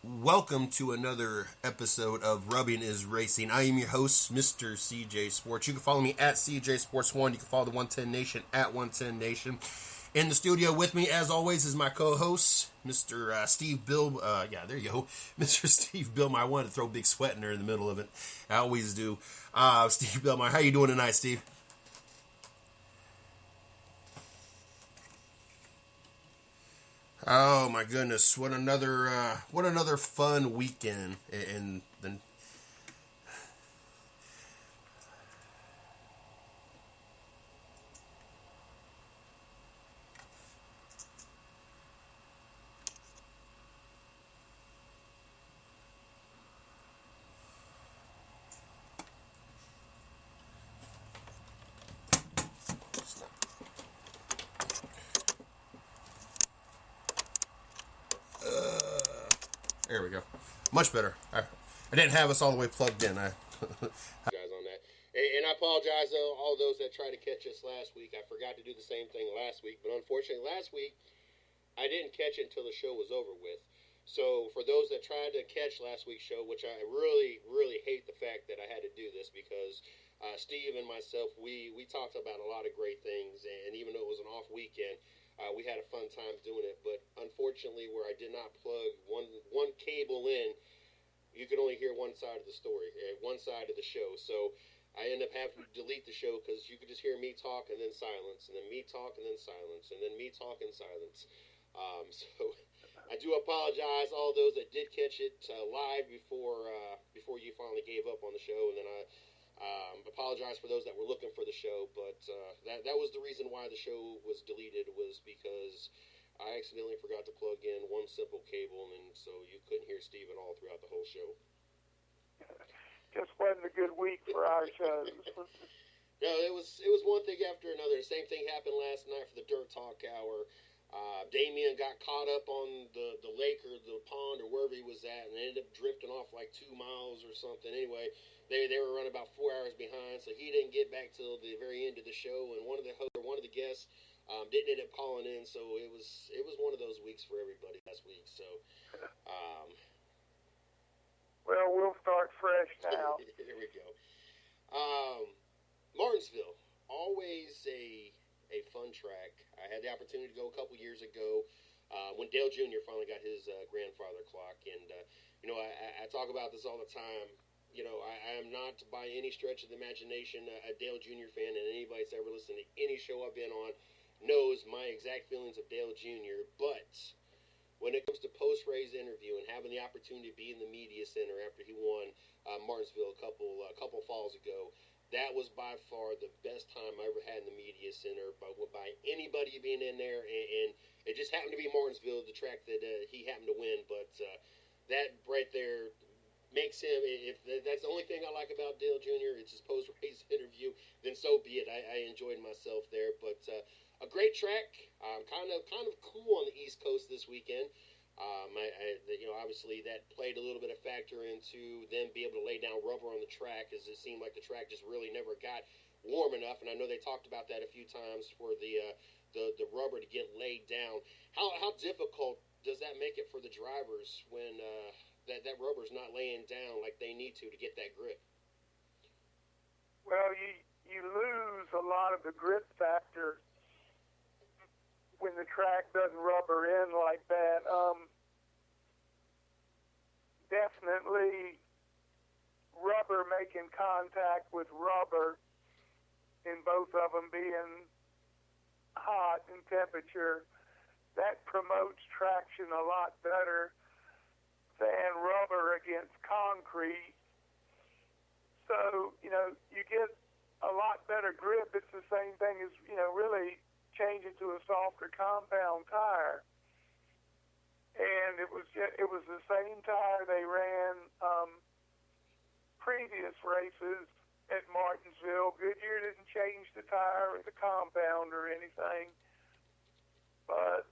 Welcome to another episode of Rubbing is Racing. I am your host, Mr. CJ Sports. You can follow me at CJ Sports 1. You can follow the 110 Nation at 110 Nation. In the studio with me, as always, is my co-host, Mr. Steve Bill. There you go. Mr. Steve Billmeyer. I wanted to throw Big Sweat in there in the middle of it. I always do. Steve Billmeyer, how you doing tonight, Steve? Oh my goodness! What another fun weekend! And then there we go. Much better. I didn't have us all the way plugged in. I guys on that, and I apologize to all those that tried to catch us last week. I forgot to do the same thing last week, but unfortunately, last week I didn't catch it until the show was over with. So for those that tried to catch last week's show, which I really, really hate the fact that I had to do this because Steve and myself, we talked about a lot of great things, and even though it was an off weekend, we had a fun time doing it. But unfortunately, where I did not plug one cable in, you could only hear one side of the story, one side of the show. So I ended up having to delete the show because you could just hear me talk and then silence, and then me talk and then silence, and then me talk and silence. So I do apologize all those that did catch it live before you finally gave up on the show, and then I apologize for those that were looking for the show. But that was the reason why the show was deleted, was because I accidentally forgot to plug in one simple cable, and so you couldn't hear Steve at all throughout the whole show. Just wasn't a good week for our shows. No, it was one thing after another. The same thing happened last night for the Dirt Talk Hour. Damien got caught up on the lake or the pond or wherever he was at, and ended up drifting off like 2 miles or something. Anyway, they were running about 4 hours behind, so he didn't get back till the very end of the show. And one of the guests didn't end up calling in, so it was one of those weeks for everybody last week. So, well, we'll start fresh now. There we go. Martinsville, always a fun track. I had the opportunity to go a couple years ago when Dale Jr. finally got his grandfather clock. And, I talk about this all the time. I am not by any stretch of the imagination a Dale Jr. fan, and anybody that's ever listened to any show I've been on knows my exact feelings of Dale Jr. But when it comes to post-race interview and having the opportunity to be in the media center after he won Martinsville a couple falls ago, that was by far the best time I ever had in the media center by anybody being in there, and it just happened to be Martinsville, the track that he happened to win. But that right there makes him, if that's the only thing I like about Dale Jr., it's his post-race interview, then so be it. I enjoyed myself there. But a great track, kind of cool on the East Coast this weekend. Obviously that played a little bit of factor into them being able to lay down rubber on the track, as it seemed like the track just really never got warm enough. And I know they talked about that a few times for the rubber to get laid down. How difficult does that make it for the drivers when that rubber's not laying down like they need to get that grip? Well, you lose a lot of the grip factor when the track doesn't rubber in like that. Definitely rubber making contact with rubber, and both of them being hot in temperature, that promotes traction a lot better than rubber against concrete. So, you get a lot better grip. It's the same thing as, really changing to a softer compound tire. And it was the same tire they ran previous races at Martinsville. Goodyear didn't change the tire or the compound or anything. But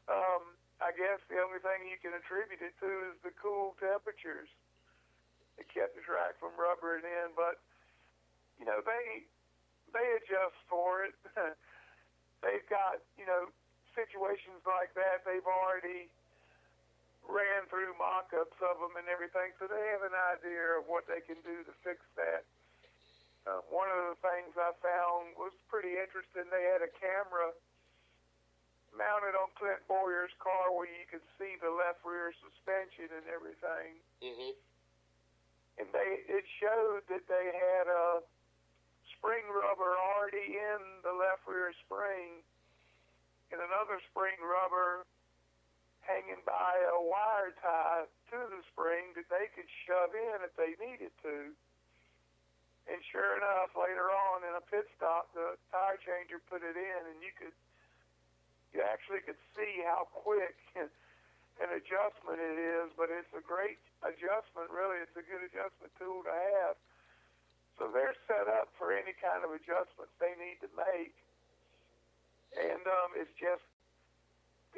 I guess the only thing you can attribute it to is the cool temperatures that kept the track from rubbering in. But, they adjust for it. They've got, situations like that they've already ran through mock mock-ups of them and everything, so they have an idea of what they can do to fix that. One of the things I found was pretty interesting. They had a camera mounted on Clint Boyer's car where you could see the left rear suspension and everything. Mm-hmm. And it showed that they had a spring rubber already in the left rear spring and another spring rubber hanging by a wire tie to the spring that they could shove in if they needed to. And sure enough, later on in a pit stop, the tire changer put it in, and you actually could see how quick an adjustment it is. But it's a great adjustment, really. It's a good adjustment tool to have. So they're set up for any kind of adjustments they need to make, and it's just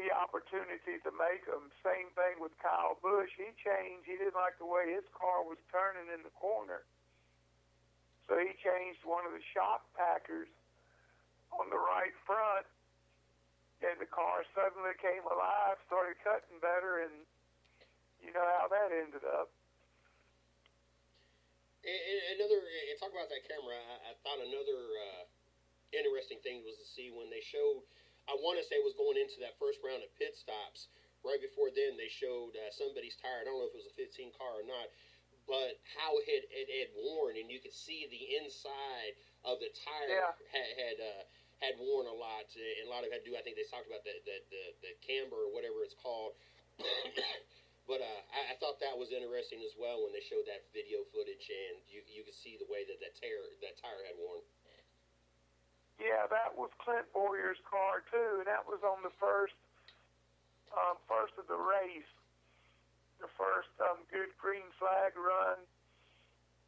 the opportunity to make them. Same thing with Kyle Busch. He didn't like the way his car was turning in the corner. So he changed one of the shock packers on the right front, and the car suddenly came alive, started cutting better, and you know how that ended up. And talk about that camera, I thought another interesting thing was to see when they showed, I want to say it was going into that first round of pit stops, right before then they showed somebody's tire, I don't know if it was a 15 car or not, but how it had worn, and you could see the inside of the tire had worn a lot, and a lot of it had to do, I think they talked about the camber or whatever it's called. But I thought that was interesting as well when they showed that video footage, and you could see the way that tire had worn. Yeah, that was Clint Boyer's car too, and that was on the first of the race. The first good green flag run,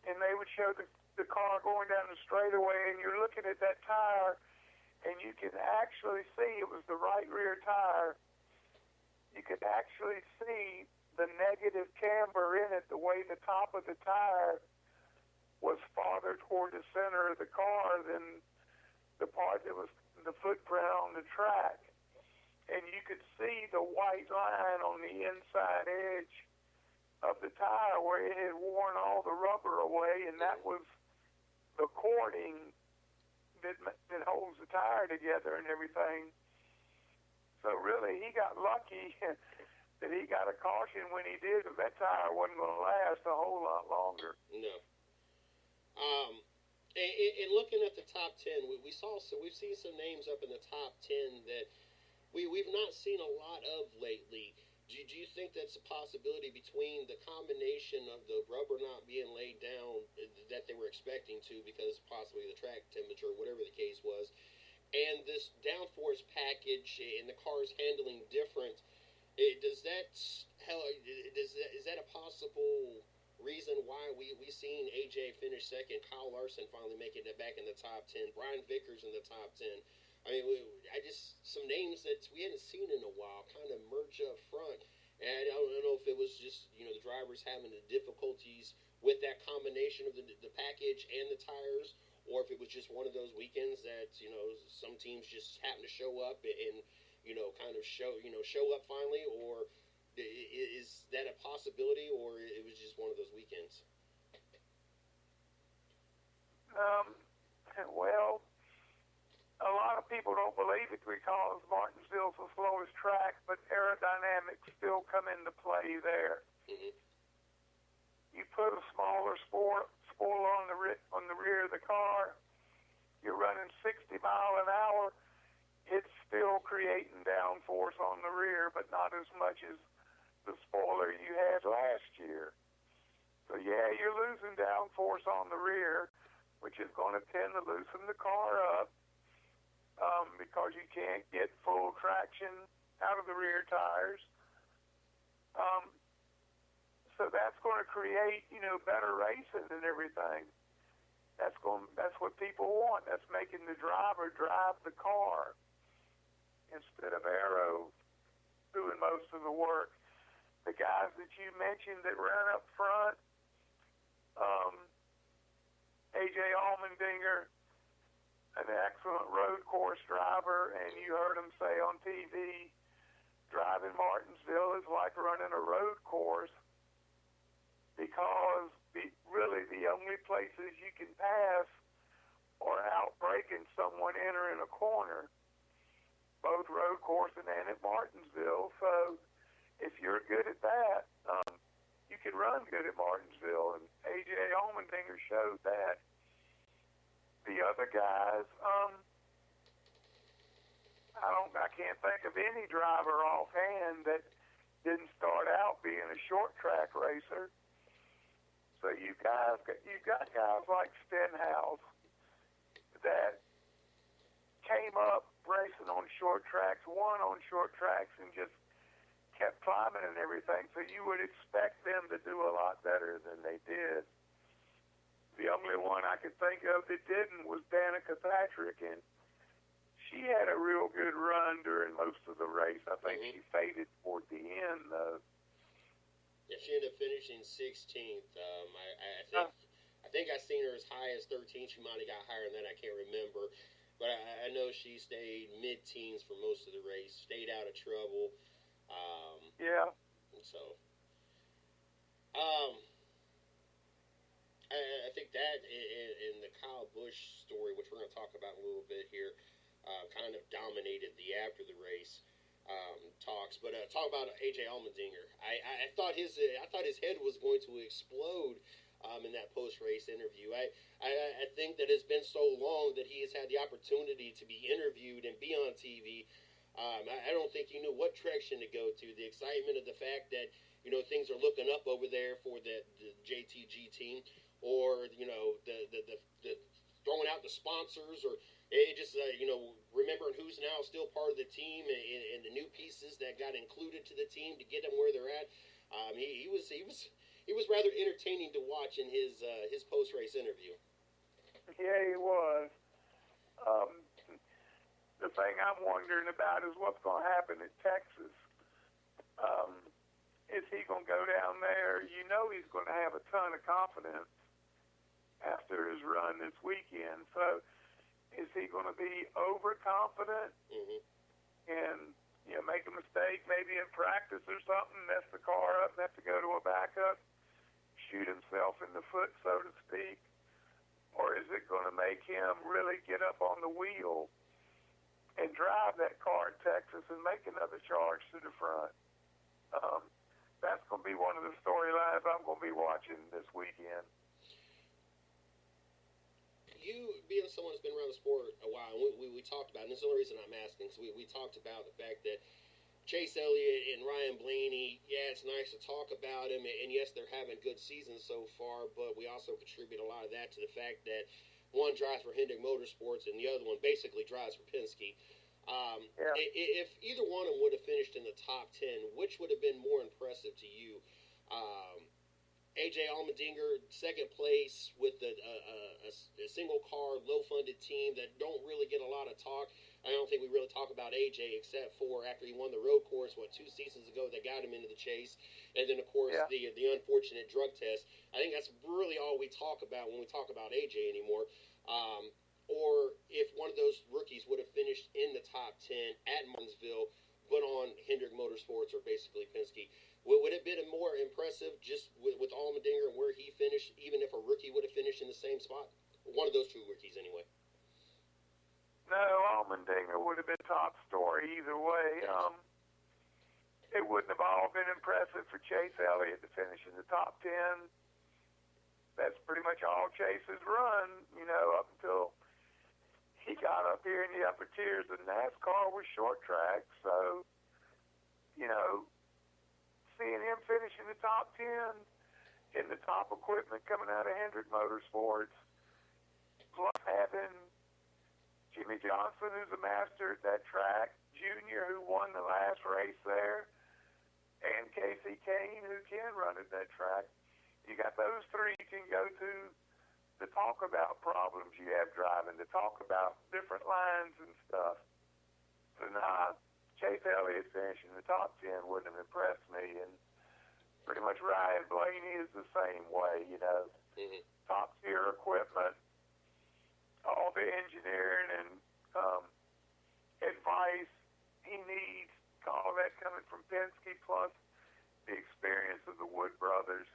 and they would show the car going down the straightaway, and you're looking at that tire, and you can actually see it was the right rear tire. You could actually see the negative camber in it, the way the top of the tire was farther toward the center of the car than the part that was the footprint on the track. And you could see the white line on the inside edge of the tire where it had worn all the rubber away, and that was the cording that holds the tire together and everything. So really, he got lucky that he got a caution when he did, but that tire wasn't going to last a whole lot longer. No. And looking at the top 10, we've seen some names up in the top 10 that we've not seen a lot of lately. Do you think that's a possibility between the combination of the rubber not being laid down that they were expecting to because possibly the track temperature, whatever the case was, and this downforce package and the car's handling different? Is that a possible reason why we seen AJ finish second, Kyle Larson finally making it back in the top 10, Brian Vickers in the top 10? I mean, some names that we hadn't seen in a while kind of merge up front. And I don't know if it was just, the drivers having the difficulties with that combination of the package and the tires, or if it was just one of those weekends that, some teams just happen to show up and kind of show up finally, or is that a possibility, or it was just one of those weekends? Well, a lot of people don't believe it because Martinsville's the slowest track, but aerodynamics still come into play there. Mm-hmm. You put a smaller spoiler on the rear of the car, you're running 60 mile an hour, it's still creating downforce on the rear, but not as much as the spoiler you had last year. So yeah, you're losing downforce on the rear, which is going to tend to loosen the car up. Because you can't get full traction out of the rear tires. So that's going to create, better racing and everything. That's what people want. That's making the driver drive the car instead of Aero doing most of the work. The guys that you mentioned that ran up front, AJ Allmendinger, an excellent road course driver, and you heard him say on TV, driving Martinsville is like running a road course. only places you can pass are out braking someone entering a corner, both road course and at Martinsville. So if you're good at that, you can run good at Martinsville, and A.J. Allmendinger showed that. The other guys, I can't think of any driver offhand that didn't start out being a short track racer. So you got guys like Stenhouse that came up racing on short tracks, won on short tracks, and just kept climbing and everything. So you would expect them to do a lot better than they did. The only one I could think of that didn't was Danica Patrick, and she had a real good run during most of the race. I think she faded toward the end, though. Yeah, she ended up finishing 16th. I think I seen her as high as 13th. She might have got higher than that. I can't remember. But I know she stayed mid-teens for most of the race, stayed out of trouble. Yeah. So, I think that in the Kyle Busch story, which we're going to talk about in a little bit here, kind of dominated the after the race talks. But talk about A.J. Allmendinger. I thought his head was going to explode in that post race interview. I think that it's been so long that he has had the opportunity to be interviewed and be on TV. I don't think he knew what direction to go to. The excitement of the fact that things are looking up over there for the JTG team, or the throwing out the sponsors, or it just remembering who's now still part of the team and the new pieces that got included to the team to get them where they're at. He was rather entertaining to watch in his post race interview. Yeah, he was. The thing I'm wondering about is what's going to happen in Texas. Is he going to go down there? He's going to have a ton of confidence after his run this weekend. So is he going to be overconfident and make a mistake maybe in practice or something, mess the car up, and have to go to a backup, shoot himself in the foot, so to speak? Or is it going to make him really get up on the wheel and drive that car in Texas and make another charge to the front? That's going to be one of the storylines I'm going to be watching this weekend. You, being someone who's been around the sport a while, and we talked about, and this is the only reason I'm asking, because we talked about the fact that Chase Elliott and Ryan Blaney, yeah, it's nice to talk about him, and yes, they're having good seasons so far, but we also contribute a lot of that to the fact that one drives for Hendrick Motorsports and the other one basically drives for Penske. If either one of them would have finished in the top 10, which would have been more impressive to you? A.J. Allmendinger, second place with a single car, low-funded team that don't really get a lot of talk. I don't think we really talk about A.J. except for after he won the road course, 2 seasons ago, that got him into the chase. And then, of course, the unfortunate drug test. I think that's really all we talk about when we talk about A.J. anymore. Or if one of those rookies would have finished in the top 10 at Martinsville, but on Hendrick Motorsports or basically Penske, would it have been more impressive just with Allmendinger and where he finished, even if a rookie would have finished in the same spot? One of those two rookies, anyway. No, Allmendinger would have been top story either way. It wouldn't have all been impressive for Chase Elliott to finish in the top 10. That's pretty much all Chase's run, up until he got up here in the upper tiers of NASCAR with short track. So, seeing him finish in the top 10 in the top equipment coming out of Hendrick Motorsports, plus having Jimmy Johnson, who's a master at that track, Junior, who won the last race there, and Casey Kane, who can run at that track. You got those three you can go to talk about problems you have driving, to talk about different lines and stuff. So, Chase Elliott finishing in the top 10 wouldn't have impressed me, and pretty much Ryan Blaney is the same way, top tier equipment, all the engineering and advice he needs, all that coming from Penske, plus the experience of the Wood brothers.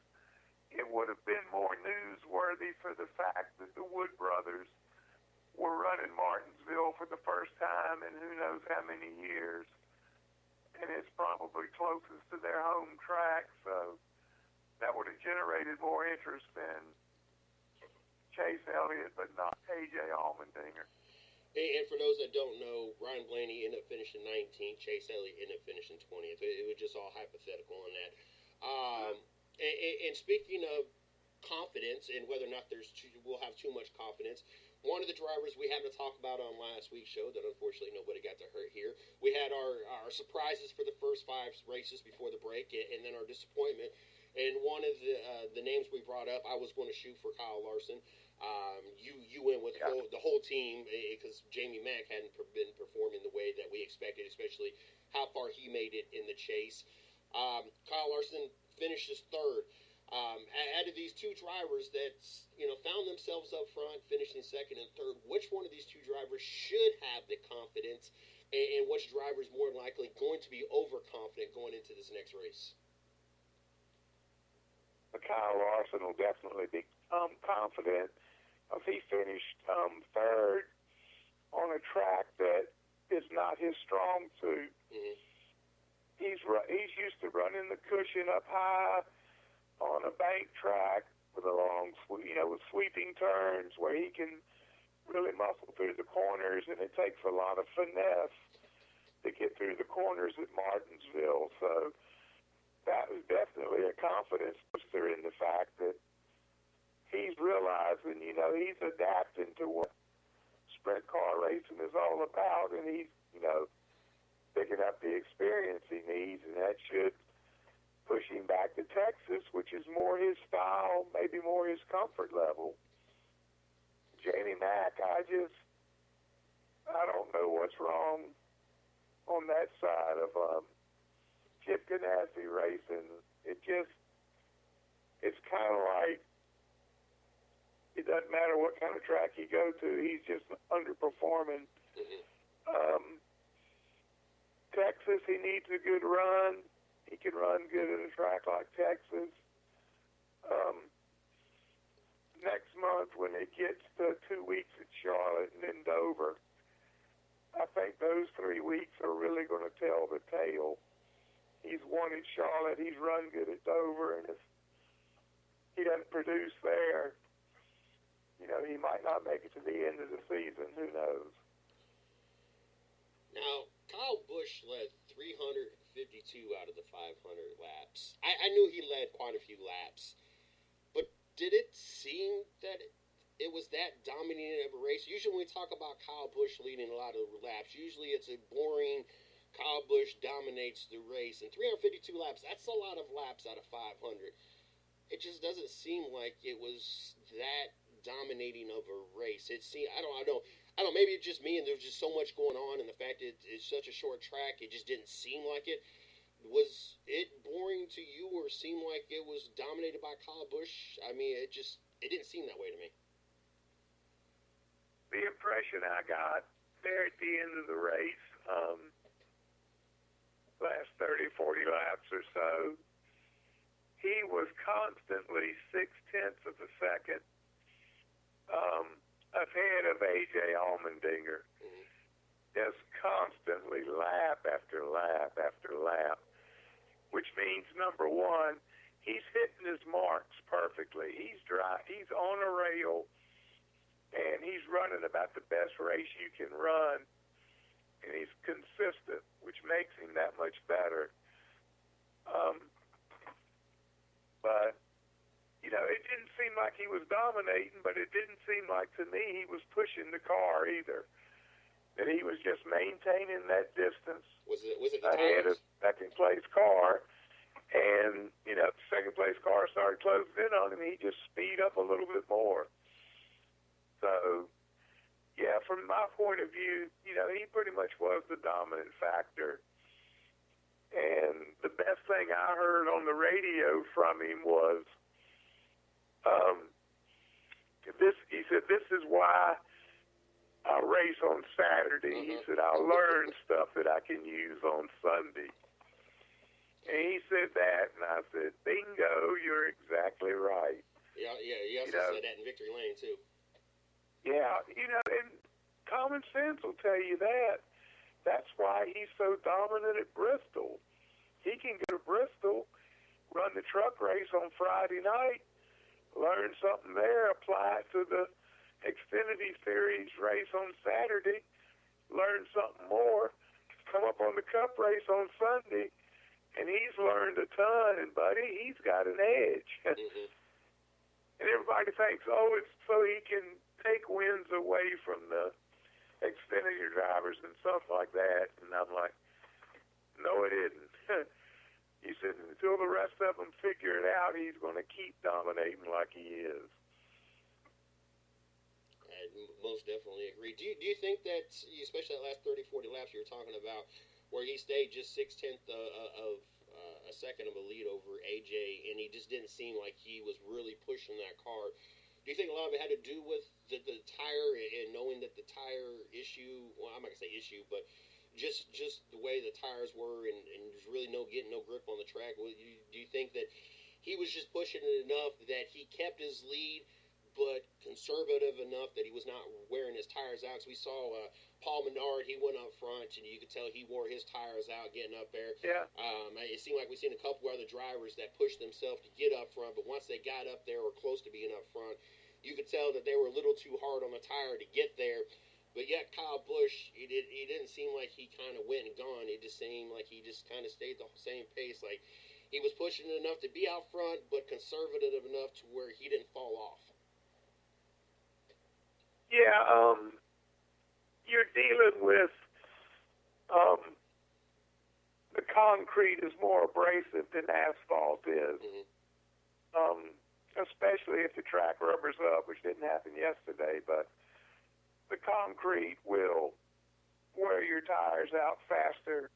It would have been more newsworthy for the fact that the Wood brothers were running Martinsville for the first time in who knows how many years. And it's probably closest to their home track, so that would have generated more interest than Chase Elliott, but not A.J. Allmendinger. And for those that don't know, Ryan Blaney ended up finishing 19th. Chase Elliott ended up finishing 20th. It was just all hypothetical on that. And speaking of confidence and whether or not we'll have too much confidence, one of the drivers we had to talk about on last week's show that unfortunately nobody got to hurt here. We had our surprises for the first 5 races before the break, and then our disappointment. And one of the names we brought up, I was going to shoot for Kyle Larson. You went with the whole team because Jamie Mack hadn't been performing the way that we expected, especially how far he made it in the chase. Kyle Larson finishes third. Out of these two drivers that found themselves up front, finishing second and third, which one of these two drivers should have the confidence, and which driver is more likely going to be overconfident going into this next race? Kyle Larson will definitely be confident if he finished third on a track that is not his strong suit. Mm-hmm. He's used to running the cushion up high on a bank track with a long, with sweeping turns where he can really muscle through the corners, and it takes a lot of finesse to get through the corners at Martinsville. So that was definitely a confidence booster in the fact that he's realizing, he's adapting to what sprint car racing is all about, and he's, picking up the experience he needs, and that should push him back to Texas, which is more his style, maybe more his comfort level. Jamie Mack, I don't know what's wrong on that side of Chip Ganassi racing. It's kind of like it doesn't matter what kind of track you go to, he's just underperforming. Texas, he needs a good run. He can run good at a track like Texas. Next month, when it gets to 2 weeks at Charlotte and then Dover, I think those 3 weeks are really going to tell the tale. He's won at Charlotte. He's run good at Dover. And if he doesn't produce there, he might not make it to the end of the season. Who knows? Now, Kyle Busch led 352 out of the 500 laps. I knew he led quite a few laps, but did it seem that it was that dominating of a race? Usually when we talk about Kyle Busch leading a lot of laps, usually it's a boring Kyle Busch dominates the race. And 352 laps, that's a lot of laps out of 500. It just doesn't seem like it was that dominating of a race. It seemed, I don't know, maybe it's just me and there's just so much going on, and the fact that it's such a short track, it just didn't seem like it. Was it boring to you, or seem like it was dominated by Kyle Busch? I mean, it didn't seem that way to me. The impression I got there at the end of the race, last 30, 40 laps or so, he was constantly 0.6 of a second ahead of A.J. Allmendinger. Mm-hmm. Just constantly lap after lap after lap, which means, number one, he's hitting his marks perfectly. He's dry. He's on a rail, and he's running about the best race you can run, and he's consistent, which makes him that much better. But it didn't seem like he was dominating, but it didn't seem like to me he was pushing the car either. That he was just maintaining that distance was it ahead of second place car, and the second place car started closing in on him. He just speed up a little bit more. So, yeah, from my point of view, he pretty much was the dominant factor. And the best thing I heard on the radio from him was, he said, this is why I race on Saturday. He said, I'll learn stuff that I can use on Sunday. And he said that, and I said, bingo, you're exactly right. Yeah, he also said that in Victory Lane, too. Yeah, and common sense will tell you that. That's why he's so dominant at Bristol. He can go to Bristol, run the truck race on Friday night, learn something there, apply it to the Xfinity Series race on Saturday, learn something more, come up on the Cup race on Sunday, and he's learned a ton, and buddy, he's got an edge. Mm-hmm. And everybody thinks, oh, it's so he can take wins away from the Xfinity drivers and stuff like that. And I'm like, no, it isn't. He said, until the rest of them figure it out, he's going to keep dominating like he is. I most definitely agree. Do you think that, especially that last 30, 40 laps you were talking about, where he stayed just 0.6 of a second of a lead over AJ, and he just didn't seem like he was really pushing that car. Do you think a lot of it had to do with the tire and knowing that the tire issue, well, I'm not going to say issue, but just the way the tires were and there's really getting no grip on the track? Do you think that he was just pushing it enough that he kept his lead, but conservative enough that he was not wearing his tires out? Because we saw Paul Menard, he went up front, and you could tell he wore his tires out getting up there. Yeah. It seemed like we've seen a couple other drivers that pushed themselves to get up front, but once they got up there or close to being up front, you could tell that they were a little too hard on the tire to get there. But yet Kyle Busch, he didn't seem like he kind of went and gone. It just seemed like he just kind of stayed the same pace. Like he was pushing it enough to be out front, but conservative enough to where he didn't fall off. Yeah, you're dealing with the concrete is more abrasive than asphalt is, especially if the track rubbers up, which didn't happen yesterday. But the concrete will wear your tires out faster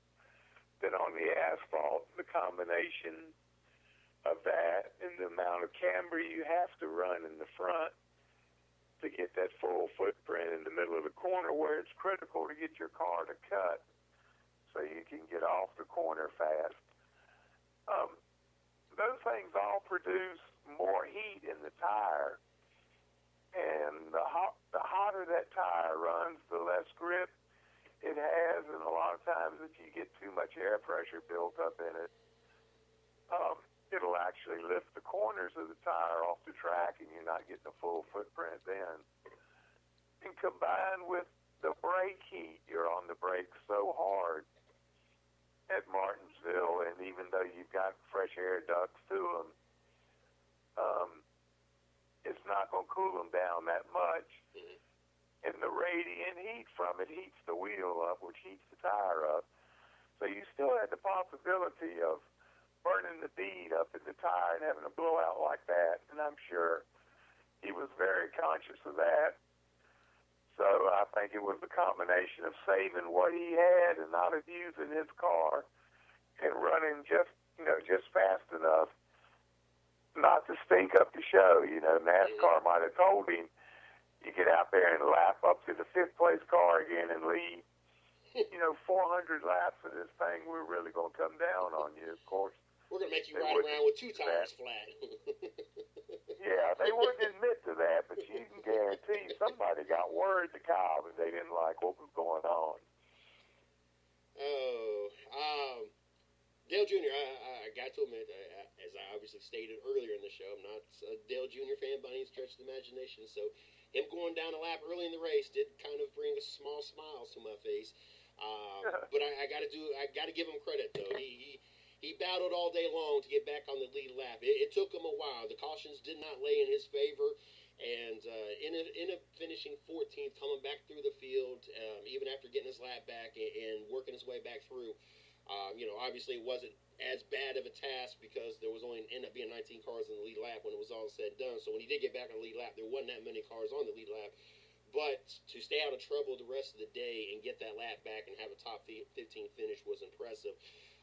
than on the asphalt. The combination of that and the amount of camber you have to run in the front to get that full footprint in the middle of the corner where it's critical to get your car to cut so you can get off the corner fast. Those things all produce more heat in the tire, and the hotter that tire runs, the less grip it has, and a lot of times if you get too much air pressure built up in it, it'll actually lift the corners of the tire off the track, and you're not getting a full footprint then. And combined with the brake heat, you're on the brakes so hard at Martinsville, and even though you've got fresh air ducts to them, it's not going to cool them down that much. And the radiant heat from it heats the wheel up, which heats the tire up. So you still had the possibility of burning the bead up in the tire and having a blowout like that, and I'm sure he was very conscious of that. So I think it was a combination of saving what he had and not abusing his car and running just fast enough not to stink up the show. NASCAR might have told him, you get out there and lap up to the fifth place car again and lead 400 laps of this thing, we're really going to come down on you, of course. We're going to make you ride around with two tires flat. Yeah, they wouldn't admit to that, but you can guarantee somebody got word to Kyle that they didn't like what was going on. Dale Jr., I got to admit, as I obviously stated earlier in the show, I'm not a Dale Jr. fan by any stretch of the imagination, so him going down a lap early in the race did kind of bring a small smile to my face. But I got to give him credit, though. He battled all day long to get back on the lead lap. It took him a while. The cautions did not lay in his favor, and in a finishing 14th, coming back through the field, even after getting his lap back and working his way back through, obviously it wasn't as bad of a task because there was only ended up being 19 cars in the lead lap when it was all said and done. So when he did get back on the lead lap, there wasn't that many cars on the lead lap. But to stay out of trouble the rest of the day and get that lap back and have a top 15 finish was impressive.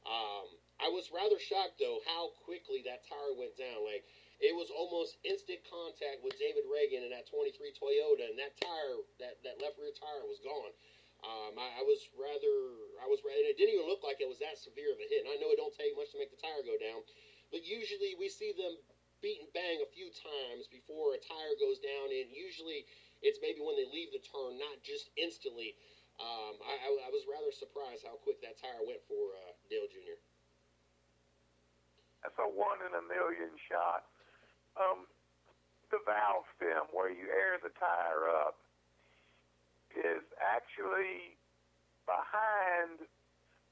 I was rather shocked, though, how quickly that tire went down. Like, it was almost instant contact with David Reagan in that 23 Toyota, and that tire, that left rear tire was gone. I was and it didn't even look like it was that severe of a hit. And I know it don't take much to make the tire go down, but usually we see them beat and bang a few times before a tire goes down, and usually it's maybe when they leave the turn, not just instantly. I was rather surprised how quick that tire went for Dale Jr. That's a 1 in a million shot. The valve stem where you air the tire up is actually behind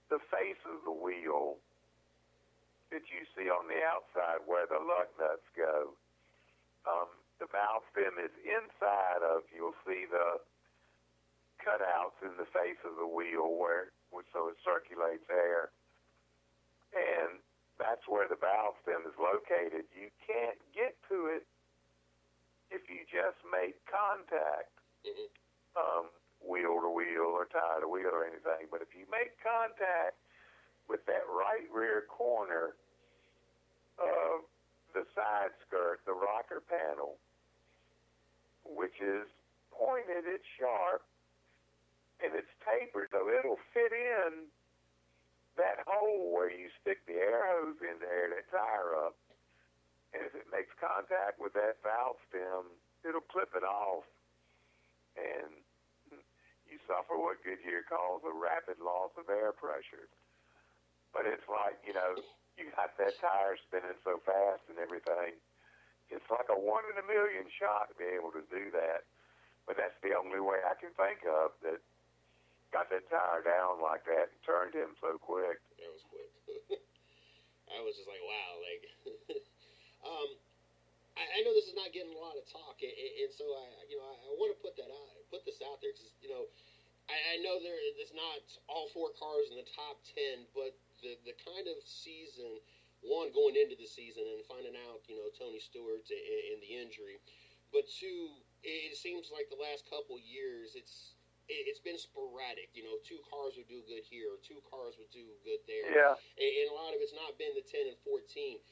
the face of the wheel that you see on the outside where the lug nuts go. The valve stem is inside of, you'll see the cutouts in the face of the wheel so it circulates air. And that's where the valve stem is located. You can't get to it if you just make contact, wheel to wheel or tire to wheel or anything. But if you make contact with that right rear corner of the side skirt, the rocker panel, which is pointed, it's sharp, and it's tapered, so it'll fit in that hole where you stick the air hose in to air that tire up. And if it makes contact with that valve stem, it'll clip it off. And you suffer what Goodyear calls a rapid loss of air pressure. But it's like, you got that tire spinning so fast and everything. It's like a 1 in a million shot to be able to do that. But that's the only way I can think of that got that tire down like that and turned him so quick. That was quick. I was just like, wow. I know this is not getting a lot of talk, and so I want to put this out there because I know there's not all 4 cars in the top 10, but the kind of season, one, going into the season and finding out Tony Stewart and the injury, but 2, it seems like the last couple years it's been sporadic. 2 cars would do good here, or 2 cars would do good there. Yeah. And a lot of it's not been the 10 and 14.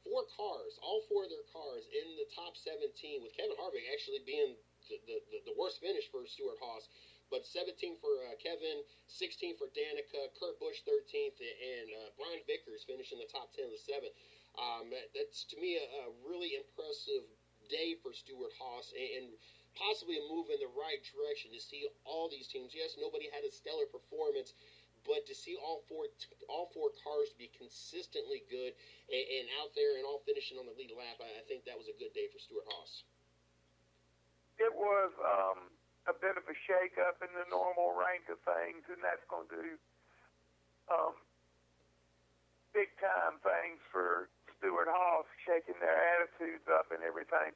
4 cars, all 4 of their cars in the top 17, with Kevin Harvick actually being the worst finish for Stewart Haas, but 17 for Kevin, 16 for Danica, Kurt Busch 13th, and Brian Vickers finishing the top 10 of the 7. That's, to me, a really impressive day for Stewart Haas, and possibly a move in the right direction to see all these teams. Yes, nobody had a stellar performance, but to see all four cars be consistently good and out there and all finishing on the lead lap, I think that was a good day for Stewart Haas. It was a bit of a shake-up in the normal rank of things, and that's going to do big-time things for Stewart Haas, shaking their attitudes up and everything.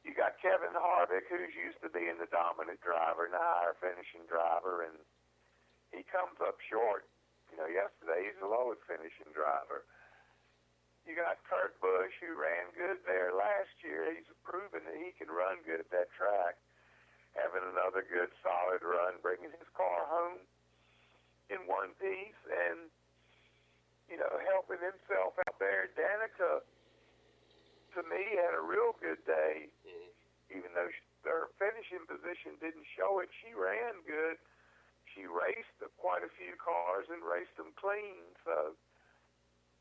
You got Kevin Harvick, who's used to being the dominant driver and the higher finishing driver, and he comes up short. Yesterday he's the lowest finishing driver. You got Kurt Busch, who ran good there last year. He's proven that he can run good at that track, having another good solid run, bringing his car home in one piece and, helping himself out there. Danica, to me, had a real good day, even though her finishing position didn't show it. She ran good. She raced quite a few cars and raced them clean, so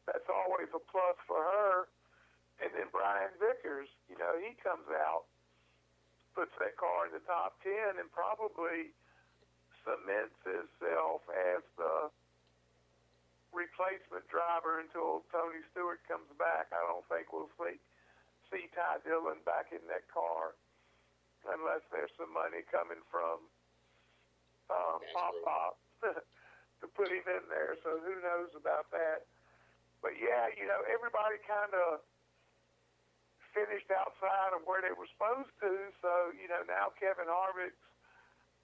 that's always a plus for her. And then Brian Vickers, he comes out, puts that car in the top 10, and probably cements himself as the replacement driver until Tony Stewart comes back. I don't think we'll see Ty Dillon back in that car unless there's some money coming from Pop to put him in there. So who knows about that? But yeah, everybody kind of finished outside of where they were supposed to. So, now Kevin Harvick's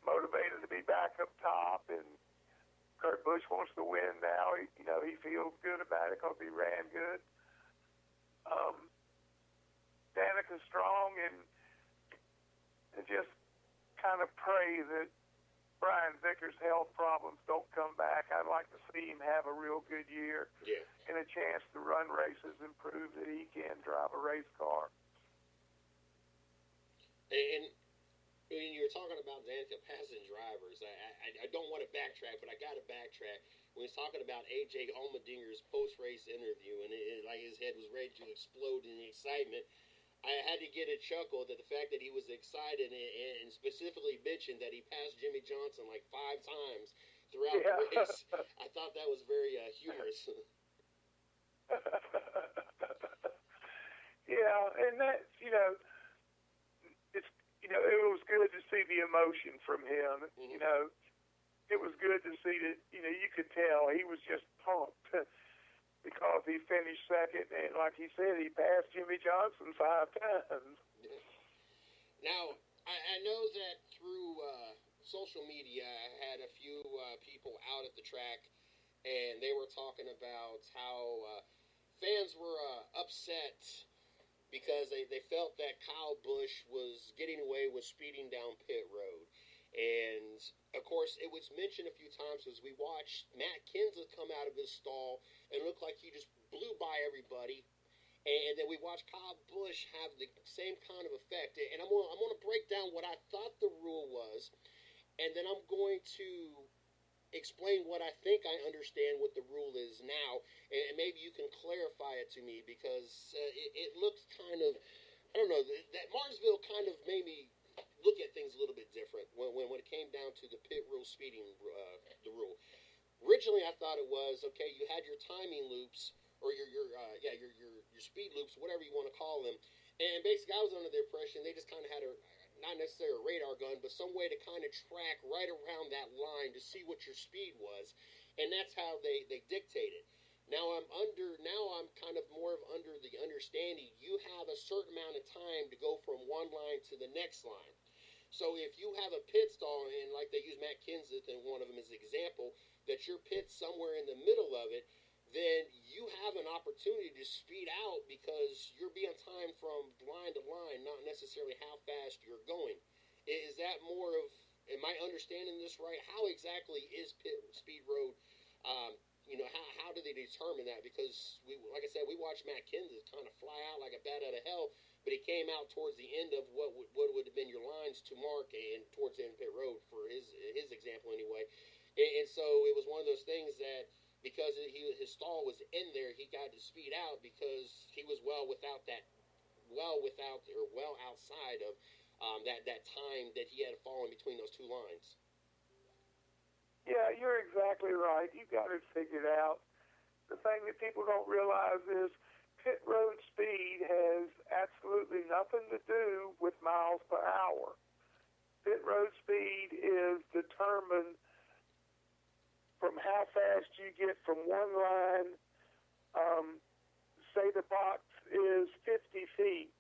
motivated to be back up top, and Kurt Busch wants to win now. He feels good about it because he ran good. Danica's strong, and just kind of pray that Brian Vickers' health problems don't come back. I'd like to see him have a real good year and a chance to run races and prove that he can drive a race car. And When you're talking about Danica passing drivers, I don't want to backtrack, but I got to backtrack. When he's talking about A.J. Allmendinger's post-race interview, and like his head was ready to explode in the excitement, I had to get a chuckle that the fact that he was excited and specifically mentioned that he passed Jimmy Johnson like 5 times throughout the race. I thought that was very humorous. Yeah, and that's, it's, it was good to see the emotion from him. Mm-hmm. It was good to see that, you could tell he was just pumped because he finished second, and like he said, he passed Jimmy Johnson 5 times. Now, I know that through social media, I had a few people out at the track, and they were talking about how fans were upset because they felt that Kyle Busch was getting away with speeding down pit road. And, of course, it was mentioned a few times as we watched Matt Kenseth come out of his stall and look like he just blew by everybody. And then we watched Kyle Busch have the same kind of effect. And I'm going to break down what I thought the rule was, and then I'm going to explain what I think I understand what the rule is now, and maybe you can clarify it to me, because it looks kind of, I don't know, that Martinsville kind of made me look at things a little bit different when it came down to the pit rule speeding the rule. Originally, I thought it was okay. You had your timing loops or your speed loops, whatever you want to call them, and basically I was under the impression they just kind of had not necessarily a radar gun, but some way to kind of track right around that line to see what your speed was, and that's how they dictated. Now I'm kind of more of under the understanding you have a certain amount of time to go from one line to the next line. So if you have a pit stall, and like they use Matt Kenseth in one of them as an example, that your pit's somewhere in the middle of it, then you have an opportunity to speed out because you're being timed from line to line, not necessarily how fast you're going. Is that more of, am I understanding this right? How exactly is pit speed road? How do they determine that? Because like I said, we watched Matt Kenseth kind of fly out like a bat out of hell, but he came out towards the end of what would have been your lines to mark, and towards the end of pit road for his example anyway. And so it was one of those things that because his stall was in there, he got to speed out because he was well outside of that time that he had fallen between those two lines. Yeah, you're exactly right. You got it figured out. The thing that people don't realize is pit road speed has absolutely nothing to do with miles per hour. Pit road speed is determined from how fast you get from one line. Say the box is 50 feet.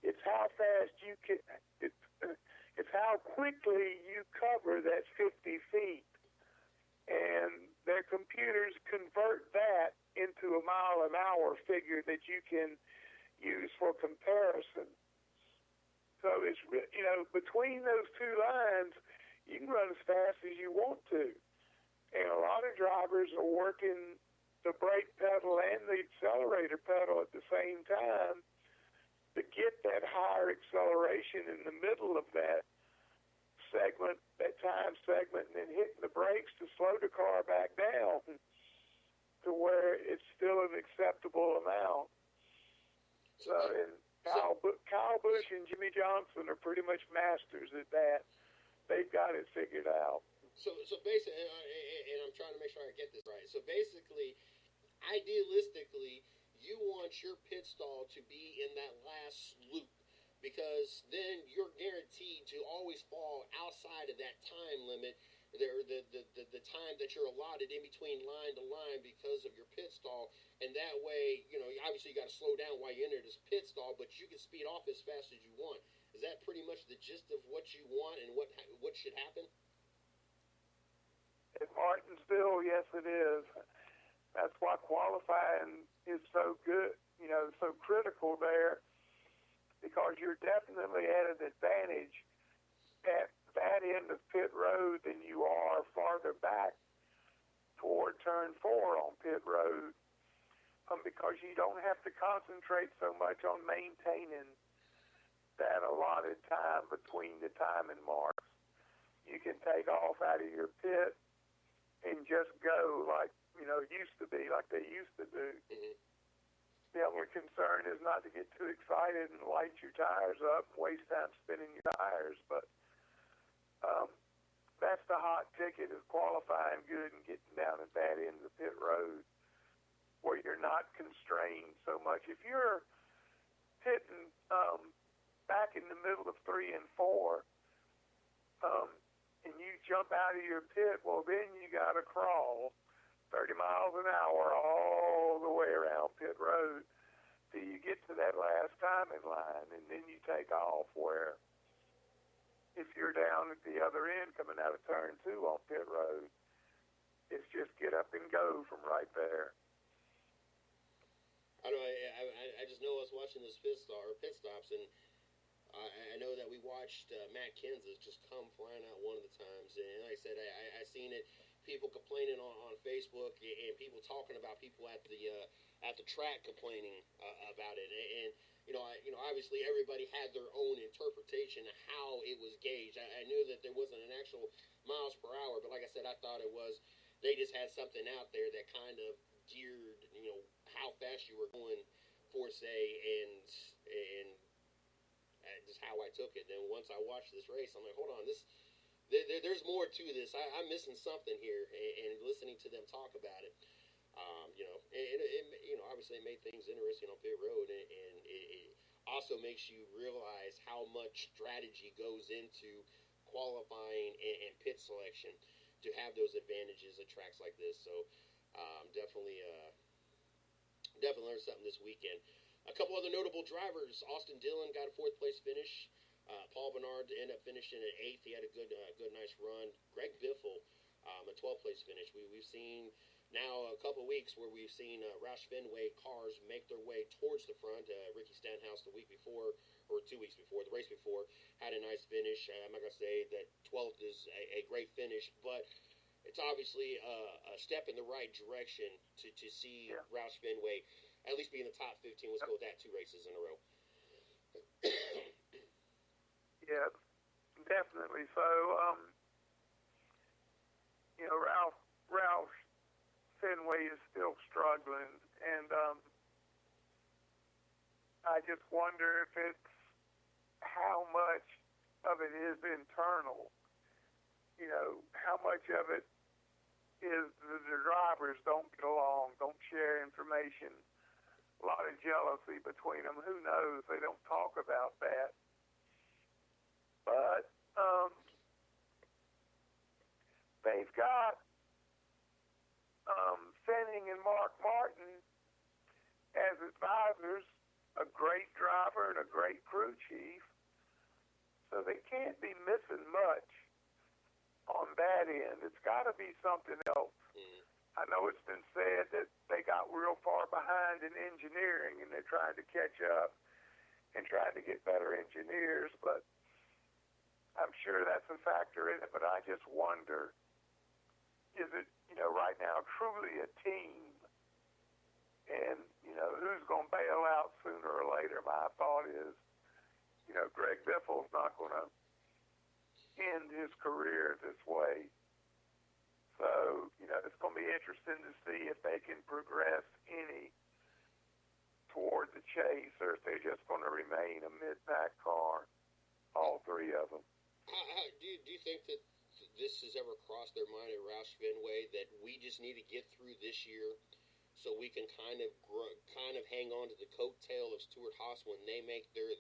It's how fast you can. It's how quickly you cover that 50 feet. And their computers convert that into a mile an hour figure that you can use for comparison. So it's, between those two lines, you can run as fast as you want to. And a lot of drivers are working the brake pedal and the accelerator pedal at the same time to get that higher acceleration in the middle of that segment, that time segment, and then hitting the brakes to slow the car back down to where it's still an acceptable amount. So, and Kyle Busch and Jimmy Johnson are pretty much masters at that. They've got it figured out. So basically, and I'm trying to make sure I get this right. So basically, idealistically, you want your pit stall to be in that last loop, because then you're guaranteed to always fall outside of that time limit, the time that you're allotted in between line to line because of your pit stall. And that way, obviously you got to slow down while you enter this pit stall, but you can speed off as fast as you want. Is that pretty much the gist of what you want and what should happen? At Martinsville, yes, it is. That's why qualifying is so good, so critical there, because you're definitely at an advantage at that end of pit road than you are farther back toward turn 4 on pit road, because you don't have to concentrate so much on maintaining that allotted time between the timing marks. You can take off out of your pit and just go like, it used to be, like they used to do. Mm-hmm. The only concern is not to get too excited and light your tires up and waste time spinning your tires. But that's the hot ticket, is qualifying good and getting down at that end of the pit road where you're not constrained so much. If you're pitting back in the middle of 3 and 4, and you jump out of your pit, well, then you got to crawl 30 miles an hour all the way around pit road till you get to that last timing line, and then you take off. Where if you're down at the other end coming out of turn 2 on pit road, it's just get up and go from right there. I know. I just know I was watching this pit stops, and I know that we watched Matt Kenseth just come flying out one of the times, and like I said, I seen it. People complaining on Facebook, and people talking about people at the track complaining about it, and obviously everybody had their own interpretation of how it was gauged. I knew that there wasn't an actual miles per hour, but like I said, I thought it was. They just had something out there that kind of geared, how fast you were going for, say, and just how I took it. Then once I watched this race, I'm like, hold on, there's more to this. I'm missing something here, and listening to them talk about it, obviously it made things interesting on pit road, and it also makes you realize how much strategy goes into qualifying and pit selection to have those advantages at tracks like this. So definitely learned something this weekend. A couple other notable drivers. Austin Dillon got a 4th place finish. Paul Bernard ended up finishing at 8th. He had a good, nice run. Greg Biffle, a 12th place finish. We've seen now a couple weeks where we've seen Roush Fenway cars make their way towards the front. Ricky Stenhouse the week before, or 2 weeks before, the race before, had a nice finish. I'm not going to say that 12th is a great finish, but it's obviously a step in the right direction to see Roush Fenway at least be in the top 15. Let's go with that 2 races in a row. Yeah, definitely. So, Roush Fenway is still struggling, and I just wonder if it's how much of it is internal. How much of it is the drivers don't get along, don't share information. A lot of jealousy between them. Who knows? They don't talk about that. But they've got Fenning and Mark Martin as advisors, a great driver and a great crew chief. So they can't be missing much on that end. It's got to be something else. I know it's been said that they got real far behind in engineering and they're trying to catch up and trying to get better engineers, but I'm sure that's a factor in it. But I just wonder, is it, right now truly a team? And, who's going to bail out sooner or later? My thought is, Greg Biffle's not going to end his career this way. So, it's going to be interesting to see if they can progress any toward the chase, or if they're just going to remain a mid-pack car, all 3 of them. Do you think that this has ever crossed their mind at Roush Fenway that we just need to get through this year so we can kind of hang on to the coattail of Stewart-Haas when they make their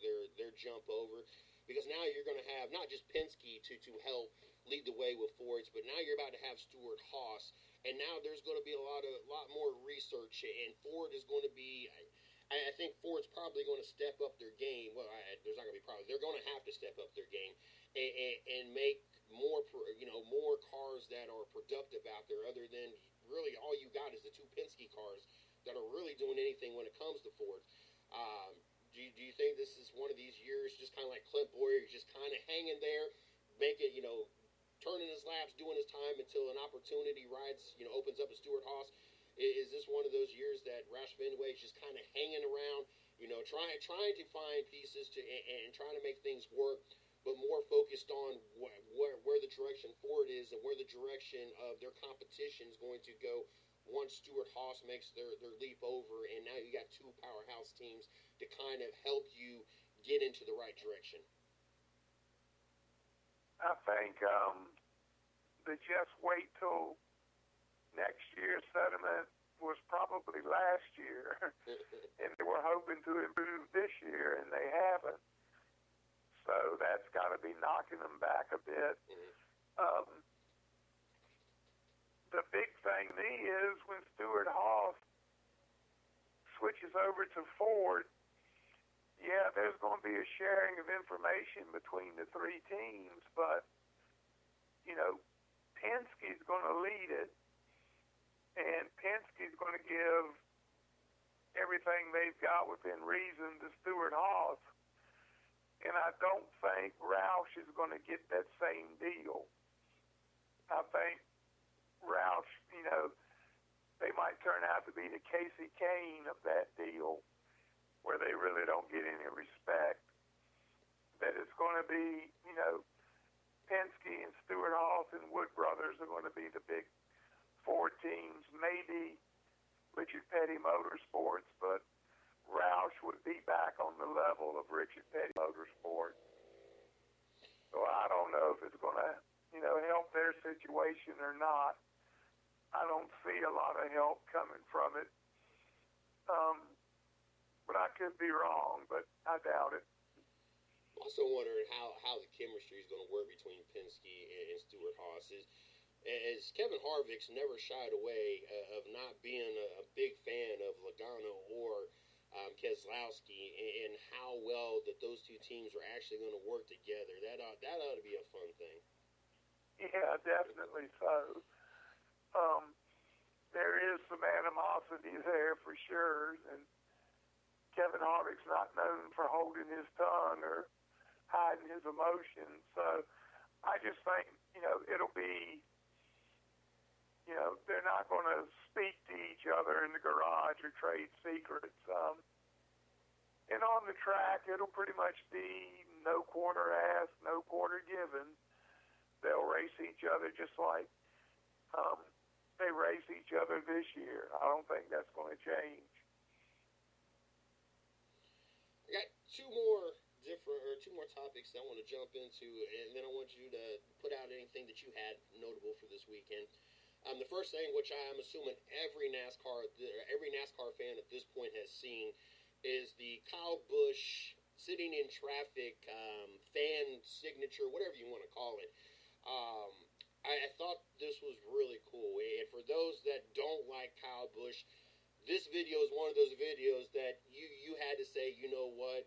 jump over? Because now you're going to have not just Penske to help lead the way with Fords, but now you're about to have Stewart-Haas, and now there's going to be a lot more research, and Ford is going to be. I think Ford's probably going to step up their game. Well, there's not going to be probably. They're going to have to step up their game and make more cars that are productive out there. Other than really all you got is the 2 Penske cars that are really doing anything when it comes to Ford. Do you think this is one of these years, just kind of like Clint Boyer, just kind of hanging there, making turning his laps, doing his time until an opportunity opens up at Stewart-Haas? Is this one of those years that Roush Fenway is just kind of hanging around Trying to find pieces and trying to make things work, but more focused on where the direction forward is and where the direction of their competition is going to go once Stewart Haas makes their leap over, and now you got two powerhouse teams to kind of help you get into the right direction. I think the just wait till next year sentiment was probably last year, and they were hoping to improve this year, and they haven't. So that's got to be knocking them back a bit. The big thing to me is when Stewart Haas switches over to Ford, yeah, there's going to be a sharing of information between the three teams, but, Penske's going to lead it, and Penske's going to give everything they've got within reason to Stewart Haas. And I don't think Roush is going to get that same deal. I think Roush, they might turn out to be the Casey Kane of that deal, where they really don't get any respect. That it's going to be, Penske and Stewart Haas and Wood Brothers are going to be the big four teams, maybe Richard Petty Motorsports, but Roush would be back on the level of Richard Petty Motorsports. So I don't know if it's going to, help their situation or not. I don't see a lot of help coming from it. But I could be wrong, but I doubt it. I'm also wondering how the chemistry is going to work between Penske and Stewart Haas. As Kevin Harvick's never shied away of not being a big fan of Logano or Keselowski, and how well that those two teams are actually going to work together. That ought to be a fun thing. Yeah, definitely so. There is some animosity there for sure, and Kevin Harvick's not known for holding his tongue or hiding his emotions. So I just think, it'll be, they're not going to speak to each other in the garage or trade secrets. And on the track, it'll pretty much be no quarter asked, no quarter given. They'll race each other just like they race each other this year. I don't think that's going to change. I got two more topics that I want to jump into, and then I want you to put out anything that you had notable for this weekend. The first thing, which I am assuming every NASCAR fan at this point has seen, is the Kyle Busch sitting in traffic fan signature, whatever you want to call it. I thought this was really cool. And for those that don't like Kyle Busch, this video is one of those videos that you had to say, you know what,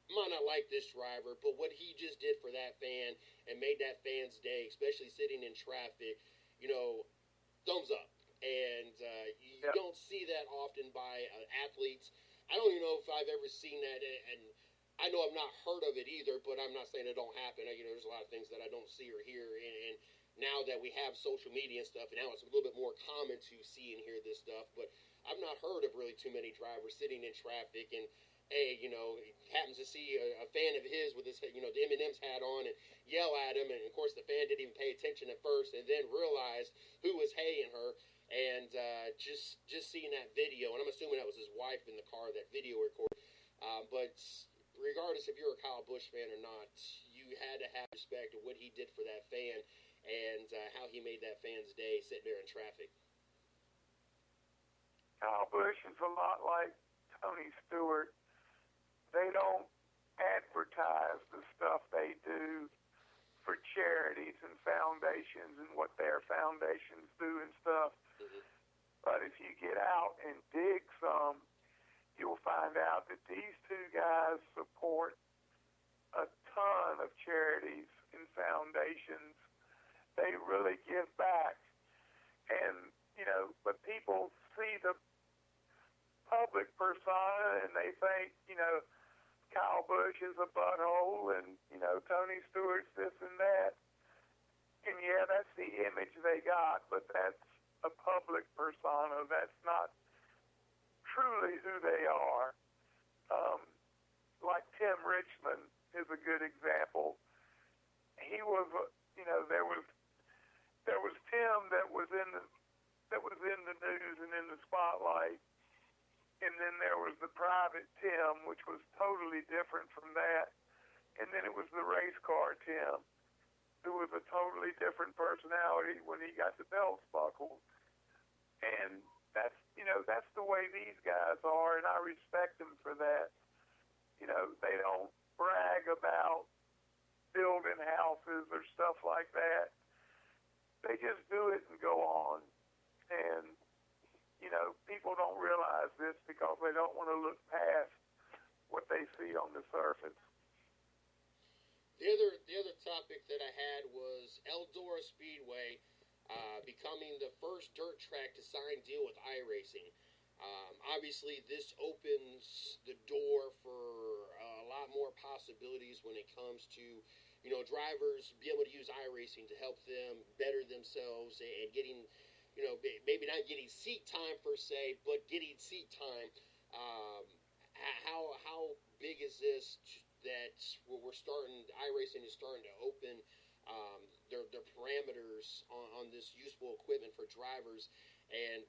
I might not like this driver, but what he just did for that fan and made that fan's day, especially sitting in traffic, thumbs up. And you don't see that often by athletes. I don't even know if I've ever seen that, and I know I've not heard of it either, but I'm not saying it don't happen. There's a lot of things that I don't see or hear, and now that we have social media and stuff, and now it's a little bit more common to see and hear this stuff, but I've not heard of really too many drivers sitting in traffic and, happens to see a fan of his with his, the M&M's hat on and yell at him, and of course the fan didn't even pay attention at first and then realized who was haying her, and just seeing that video, and I'm assuming that was his wife in the car, that video recorded, but regardless if you're a Kyle Busch fan or not, you had to have respect of what he did for that fan and how he made that fan's day sitting there in traffic. Kyle Busch is a lot like Tony Stewart. They don't advertise the stuff they do for charities and foundations and what their foundations do and stuff. Mm-hmm. But if you get out and dig some, you'll find out that these two guys support a ton of charities and foundations. They really give back. And, but people see the public persona and they think, Kyle Busch is a butthole and, Tony Stewart's this and that. And yeah, that's the image they got, but that's a public persona. That's not truly who they are. Um, like Tim Richmond is a good example. He was, there was Tim that was in the news and in the spotlight, and then there was the private Tim, which was totally different from that, and then it was the race car Tim, who was a totally different personality when he got the belts buckled, and that's the way these guys are, and I respect them for that. They don't brag about building houses or stuff like that. They just do it and go on. And, people don't realize this because they don't want to look past what they see on the surface. The other topic that I had was Eldora Speedway becoming the first dirt track to sign deal with iRacing. Obviously, this opens the door for a lot more possibilities when it comes to, drivers be able to use iRacing to help them better themselves and getting, maybe not getting seat time per se, but getting seat time. How big is this that we're starting, iRacing is starting to open their parameters on this useful equipment for drivers? And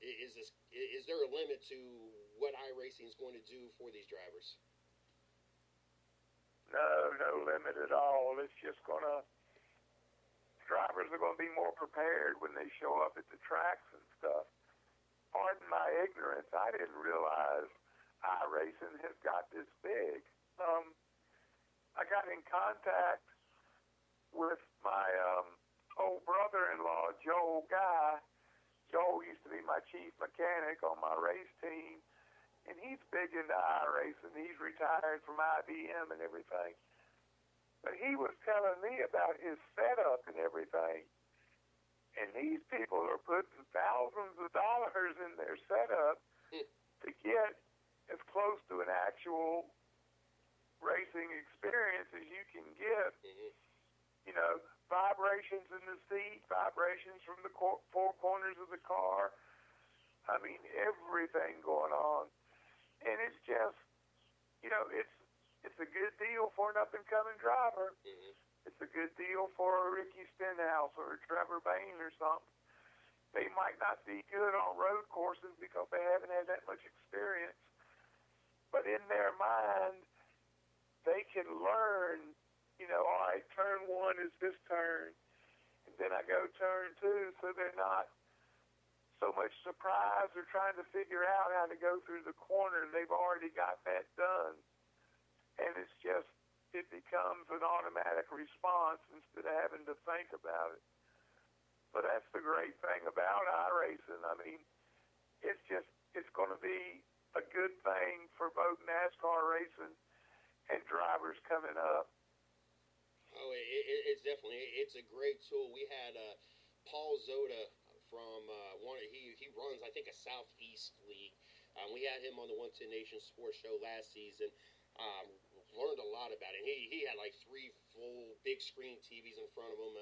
is there a limit to what iRacing is going to do for these drivers? No limit at all. It's just drivers are going to be more prepared when they show up at the tracks and stuff. Pardon my ignorance. I didn't realize iRacing has got this big. I got in contact with my old brother-in-law, Joel Guy. Joel used to be my chief mechanic on my race team, and he's big into iRacing. He's retired from IBM and everything. But he was telling me about his setup and everything. And these people are putting thousands of dollars in their setup to get as close to an actual racing experience as you can get. Vibrations in the seat, vibrations from the four corners of the car. I mean, everything going on. And it's just, it's a good deal for an up-and-coming driver. It's a good deal for a Ricky Stenhouse or a Trevor Bain or something. They might not be good on road courses because they haven't had that much experience. But in their mind, they can learn, all right, turn one is this turn, and then I go turn two, so they're not so much surprised or trying to figure out how to go through the corner. They've already got that done. And it becomes an automatic response instead of having to think about it. But that's the great thing about iRacing. I mean, it's going to be a good thing for both NASCAR racing and drivers coming up. Oh, it's definitely, it's a great tool. We had Paul Zoda from he runs, I think, a Southeast league. We had him on the 110 Nation Sports Show last season. Learned a lot about it. He had like 3 full big screen TVs in front of him.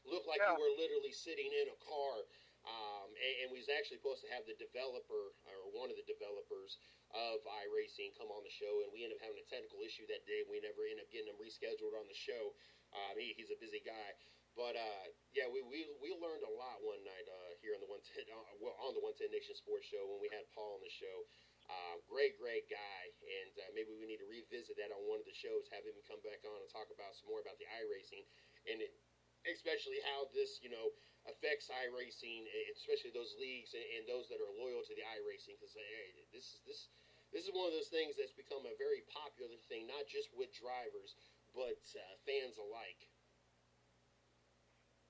Looked like you were literally sitting in a car. And we was actually supposed to have the developer, or one of the developers of iRacing, come on the show, and we ended up having a technical issue that day. We never ended up getting him rescheduled on the show. He's a busy guy. But we learned a lot one night here on the 110 on the 110 Nation Sports Show when we had Paul on the show. Great guy, and maybe we need to revisit that on one of the shows, have him come back on and talk about some more about the iRacing, and especially how this affects iRacing, especially those leagues and those that are loyal to the iRacing, because this is one of those things that's become a very popular thing, not just with drivers but fans alike.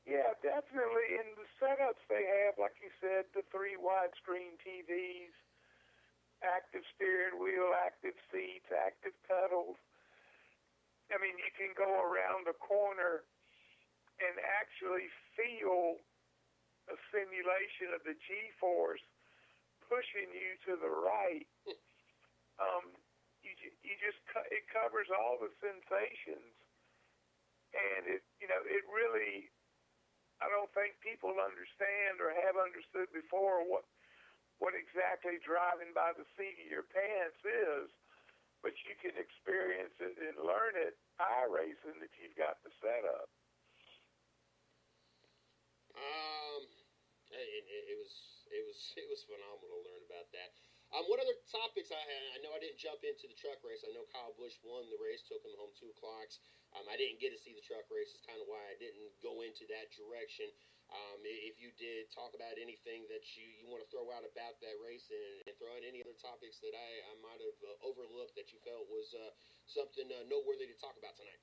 Yeah, definitely. In the setups they have, like you said, the 3 widescreen TVs, active steering wheel, active seats, active pedals. I mean, you can go around a corner and actually feel a simulation of the G-force pushing you to the right. It covers all the sensations, and it really, I don't think people understand or have understood before what exactly driving by the seat of your pants is. but you can experience it and learn it iRacing if you've got the setup. It was phenomenal to learn about that. What other topics I had? I know I didn't jump into the truck race. I know Kyle Busch won the race, took him home 2 o'clocks. I didn't get to see the truck race. It's kind of why I didn't go into that direction. If you did talk about anything that you want to throw out about that race and throw out any other topics that I might have overlooked that you felt was something noteworthy to talk about tonight.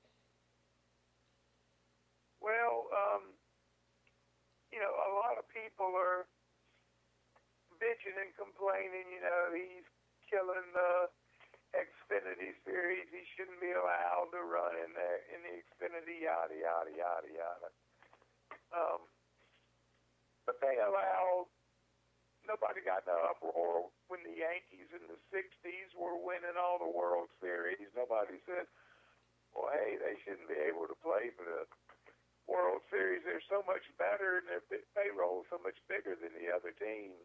Well, a lot of people are bitching and complaining, he's killing the Xfinity series. He shouldn't be allowed to run in the Xfinity, yada, yada, yada, yada. But nobody got in an uproar when the Yankees in the 60s were winning all the World Series. Nobody said, well, hey, they shouldn't be able to play for the World Series. They're so much better and their payroll is so much bigger than the other teams.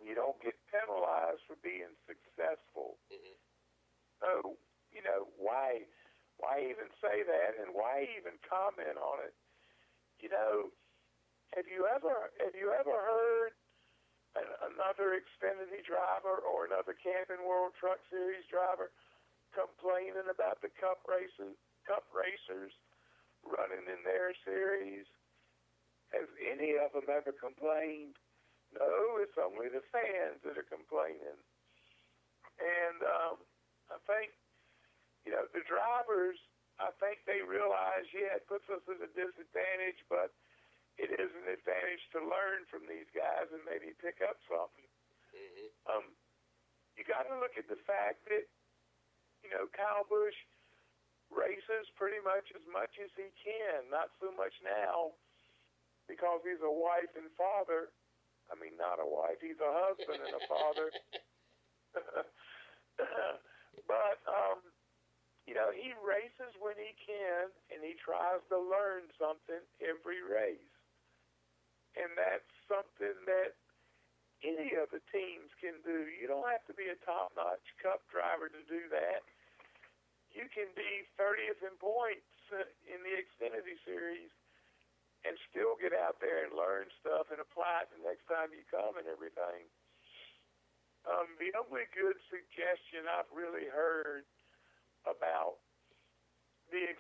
You don't get penalized for being successful. Mm-hmm. So, why even say that, and why even comment on it? Have you ever heard another Xfinity driver or another Camping World Truck Series driver complaining about the Cup racers running in their series? Has any of them ever complained? No, it's only the fans that are complaining. And I think, the drivers, I think they realize, it puts us at a disadvantage, but it is an advantage to learn from these guys and maybe pick up something. Mm-hmm. You got to look at the fact that, Kyle Busch races pretty much as he can, not so much now because he's a wife and father. I mean, not a wife. He's a husband and a father. But, he races when he can, and he tries to learn something every race. And that's something that any of the teams can do. You don't have to be a top-notch Cup driver to do that. You can be 30th in points in the Xfinity Series and still get out there and learn stuff and apply it the next time you come and everything. The only good suggestion I've really heard about the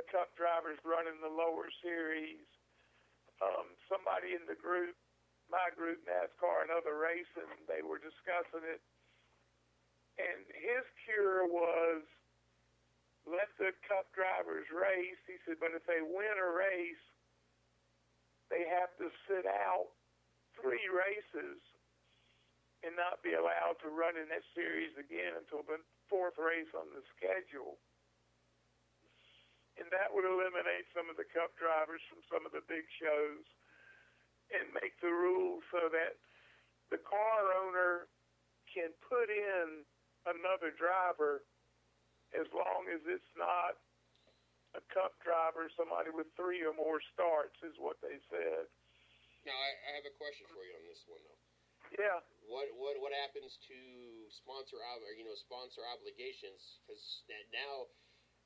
Cup drivers running the lower series, somebody in the group, my group, NASCAR and other racing, they were discussing it, and his cure was let the Cup drivers race. He said, but if they win a race, they have to sit out 3 races and not be allowed to run in that series again until the 4th race on the schedule. And that would eliminate some of the Cup drivers from some of the big shows and make the rules so that the car owner can put in another driver as long as it's not a Cup driver, somebody with 3 or more starts, is what they said. Now, I have a question for you on this one, though. Yeah. What happens to sponsor obligations? Because now,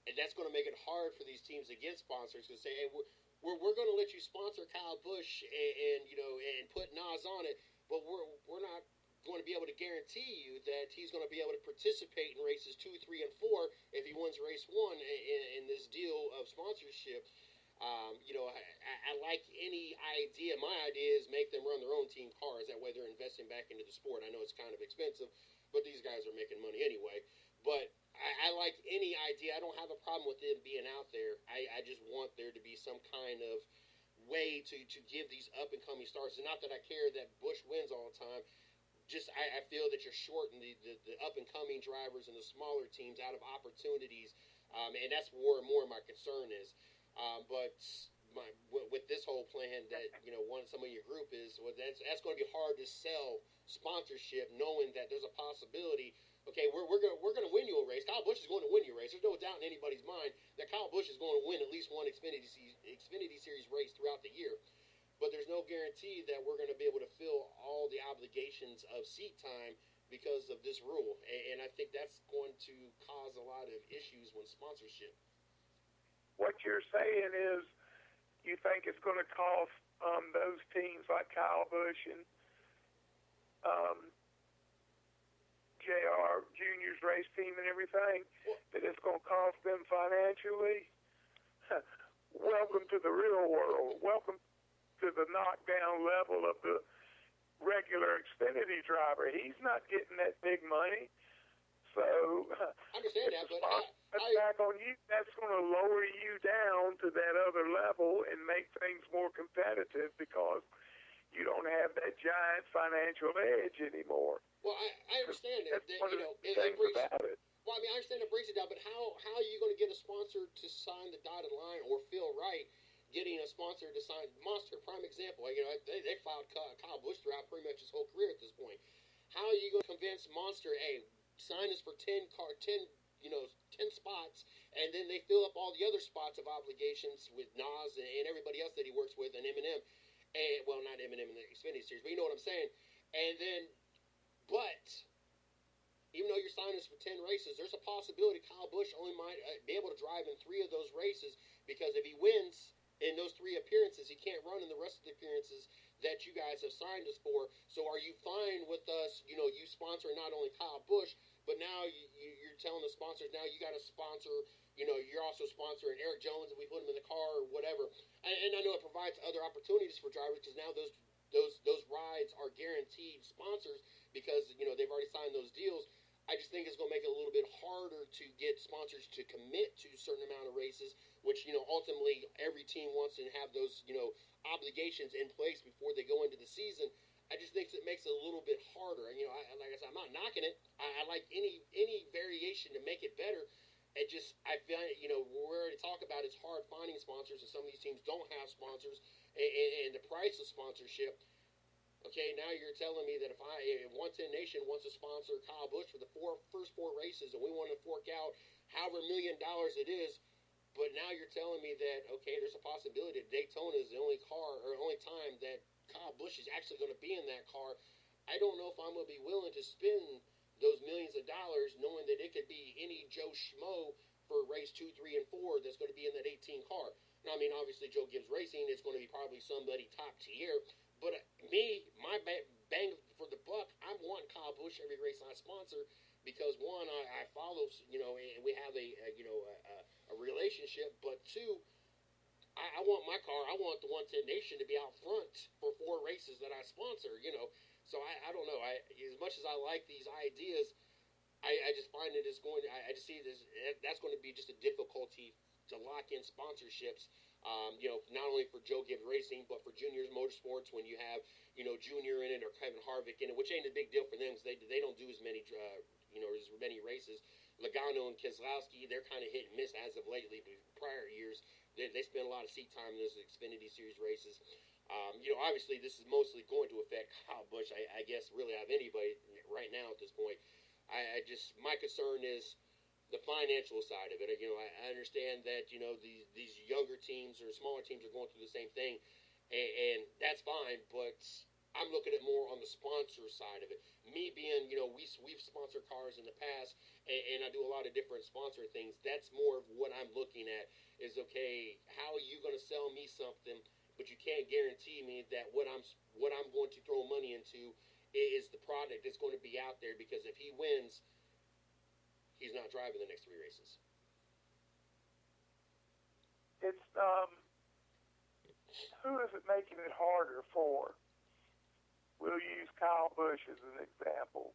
and that's going to make it hard for these teams to get sponsors to say, hey, we're going to let you sponsor Kyle Busch and put Nas on it, but we're not going to be able to guarantee you that he's going to be able to participate in races 2, 3, and 4 if he wins race 1 in this deal of sponsorship. I like any idea. My idea is make them run their own team cars. That way they're investing back into the sport. I know it's kind of expensive, but these guys are making money anyway. But I like any idea. I don't have a problem with them being out there. I just want there to be some kind of way to give these up-and-coming stars. And not that I care that Busch wins all the time. Just I feel that you're shorting the up-and-coming drivers and the smaller teams out of opportunities. And that's more and more my concern is. But with this whole plan that some of your group is, well, that's going to be hard to sell sponsorship, knowing that there's a possibility. Okay, we're going to win you a race. Kyle Busch is going to win you a race. There's no doubt in anybody's mind that Kyle Busch is going to win at least one Xfinity Series race throughout the year. But there's no guarantee that we're going to be able to fill all the obligations of seat time because of this rule, and I think that's going to cause a lot of issues with sponsorship. What you're saying is you think it's going to cost those teams like Kyle Busch and JR Junior's race team and everything, that it's going to cost them financially? Welcome to the real world. Welcome to the knockdown level of the regular Xfinity driver. He's not getting that big money. So I understand that, but back on you, that's going to lower you down to that other level and make things more competitive because you don't have that giant financial edge anymore. Well, I understand that. That's one of the things about it. Well, I mean, I understand it breaks it down, but how are you going to get a sponsor to sign the dotted line or feel right getting a sponsor to sign Monster? Prime example. They filed Kyle Busch throughout pretty much his whole career at this point. How are you going to convince Monster, hey, sign us for 10 spots, and then they fill up all the other spots of obligations with Nas and everybody else that he works with, and Eminem, and well, not Eminem in the Xfinity Series, but you know what I'm saying. And then, but even though you're signing us for 10 races, there's a possibility Kyle Busch only might be able to drive in 3 of those races, because if he wins in those 3 appearances, he can't run in the rest of the appearances that you guys have signed us for. So are you fine with us, you sponsoring not only Kyle Busch, but now you're telling the sponsors, now you got to sponsor, you're also sponsoring Eric Jones if we put him in the car or whatever. And I know it provides other opportunities for drivers, because now those rides are guaranteed sponsors because, they've already signed those deals. I just think it's going to make it a little bit harder to get sponsors to commit to a certain amount of races, which, ultimately every team wants to have those, obligations in place before they go into the season. I just think it makes it a little bit harder. And, like I said, I'm not knocking it. I like any variation to make it better. I find, we already talked about it's hard finding sponsors, and some of these teams don't have sponsors, and the price of sponsorship. Okay, now you're telling me that if 110 Nation wants to sponsor Kyle Busch for the first 4 races, and we want to fork out however $1 million it is, but now you're telling me that, okay, there's a possibility that Daytona is the only time that Kyle Busch is actually going to be in that car. I don't know if I'm going to be willing to spend those millions of dollars knowing that it could be any Joe Schmo for race 2, 3, and 4 that's going to be in that 18 car. Now, I mean, obviously Joe Gibbs Racing is going to be probably somebody top tier, but my bang for the buck, I'm wanting Kyle Busch every race I sponsor because, one, I follow, and we have a relationship, but 2, I want my car, I want the 110 Nation to be out front for 4 races that I sponsor, So I don't know. As much as I like these ideas, I just find it is going to, I just see this, that's going to be just a difficulty to lock in sponsorships, not only for Joe Gibbs Racing, but for Junior's Motorsports when you have, Junior in it or Kevin Harvick in it, which ain't a big deal for them because they don't do as many, as many races. Logano and Keselowski, they're kind of hit and miss as of lately, but prior years, they spend a lot of seat time in those Xfinity Series races. Obviously this is mostly going to affect Kyle Busch, I guess, really out of anybody right now at this point. My concern is the financial side of it. I understand that, these younger teams or smaller teams are going through the same thing, and that's fine, but I'm looking at more on the sponsor side of it. Me being, we've sponsored cars in the past, and I do a lot of different sponsor things. That's more of what I'm looking at is, okay, how are you going to sell me something, but you can't guarantee me that what I'm going to throw money into is the product that's going to be out there, because if he wins, he's not driving the next 3 races. It's who is it making it harder for? We'll use Kyle Busch as an example.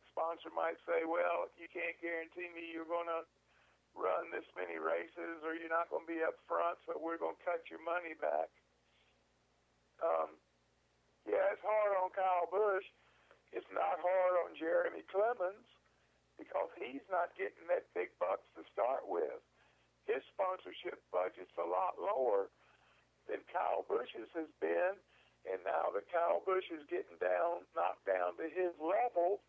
Sponsor might say, well, you can't guarantee me you're going to run this many races, or you're not going to be up front, so we're going to cut your money back. It's hard on Kyle Busch. It's not hard on Jeremy Clemens because he's not getting that big bucks to start with. His sponsorship budget's a lot lower than Kyle Busch's has been, and now that Kyle Busch is getting knocked down to his level,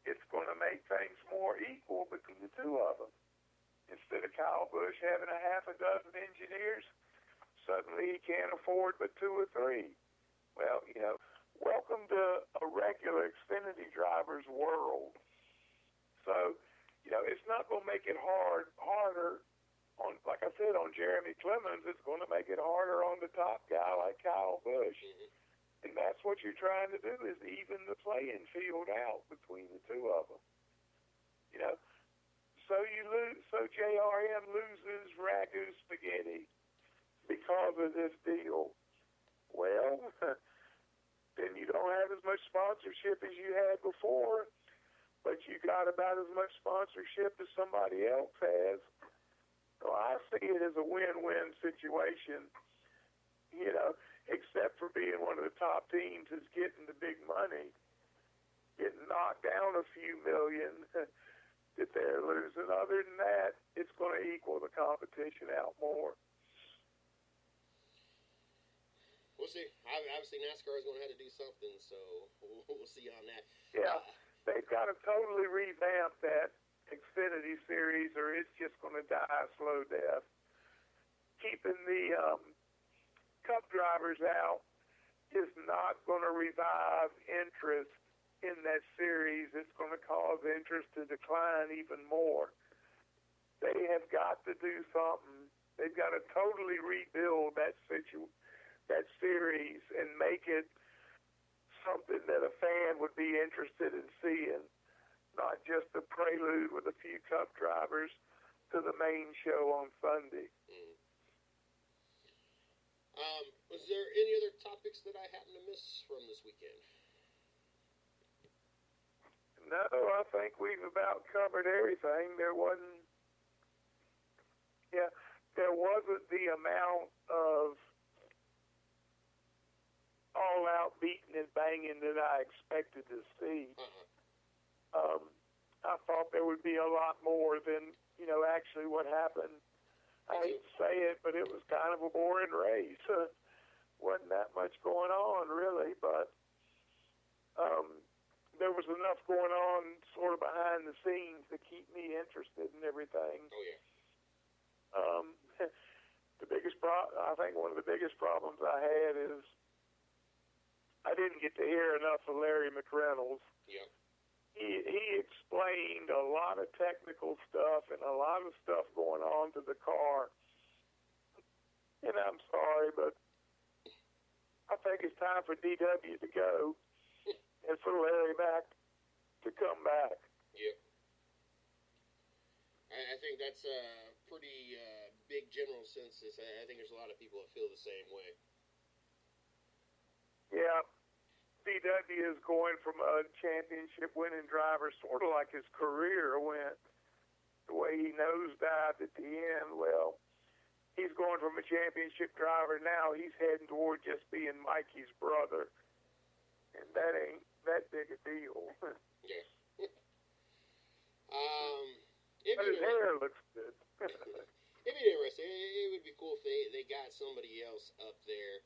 it's going to make things more equal between the 2 of them. Instead of Kyle Busch having a half a dozen engineers, suddenly he can't afford but 2 or 3. Well, welcome to a regular Xfinity driver's world. So, it's not going to make it harder on, like I said, on Jeremy Clemens. It's going to make it harder on the top guy like Kyle Busch. Mm-hmm. And that's what you're trying to do, is even the playing field out between the two of them. So JRM loses Ragu Spaghetti because of this deal. Well, then you don't have as much sponsorship as you had before, but you got about as much sponsorship as somebody else has. So I see it as a win-win situation, except for being one of the top teams is getting the big money, getting knocked down a few million that they're losing. Other than that, it's going to equal the competition out more. We'll see. Obviously, NASCAR is going to have to do something, so we'll see on that. Yeah, they've got to totally revamp that Xfinity series, or it's just going to die a slow death. Keeping the Cup drivers out is not going to revive interest in that series. It's going to cause interest to decline even more. They have got to do something. They've got to totally rebuild that series and make it something that a fan would be interested in seeing, not just a prelude with a few Cup drivers to the main show on Sunday. Was there any other topics that I happened to miss from this weekend? No, I think we've about covered everything. There wasn't the amount of all-out beating and banging that I expected to see. I thought there would be a lot more than, actually what happened. I hate to say it, but it was kind of a boring race. Wasn't that much going on, really, but there was enough going on sort of behind the scenes to keep me interested in everything. Oh, yeah. I think one of the biggest problems I had is I didn't get to hear enough of Larry McReynolds. Yep. He explained a lot of technical stuff and a lot of stuff going on to the car. And I'm sorry, but I think it's time for DW to go and for Larry Mack to come back. Yep. I think that's a pretty big general census. I think there's a lot of people that feel the same way. Yeah. DW is going from a championship-winning driver, sort of like his career went, the way he nosedived at the end. Well, he's going from a championship driver now. He's heading toward just being Mikey's brother, and that ain't that big a deal. Yeah. But his hair looks good. It'd be interesting. It would be cool if they got somebody else up there.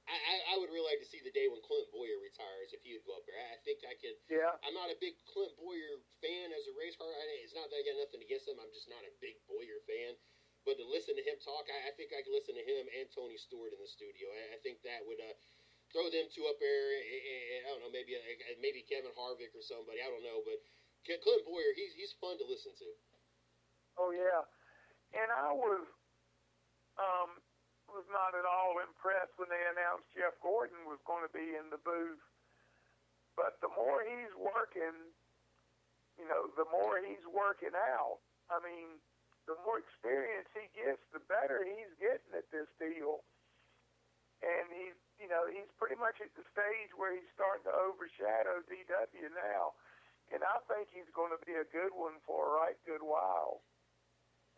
I would really like to see the day when Clint Boyer retires, if he would go up there. I think I could. Yeah. I'm not a big Clint Boyer fan as a race car. It's not that I got nothing against him. I'm just not a big Boyer fan. But to listen to him talk, I think I could listen to him and Tony Stewart in the studio. I think that would throw them two up there. I don't know, maybe Kevin Harvick or somebody. I don't know, but Clint Boyer, he's fun to listen to. Oh yeah, and I was not at all impressed when they announced Jeff Gordon was going to be in the booth. But the more he's working, the more he's working out. I mean, the more experience he gets, the better he's getting at this deal. And he's pretty much at the stage where he's starting to overshadow DW now. And I think he's going to be a good one for a right good while.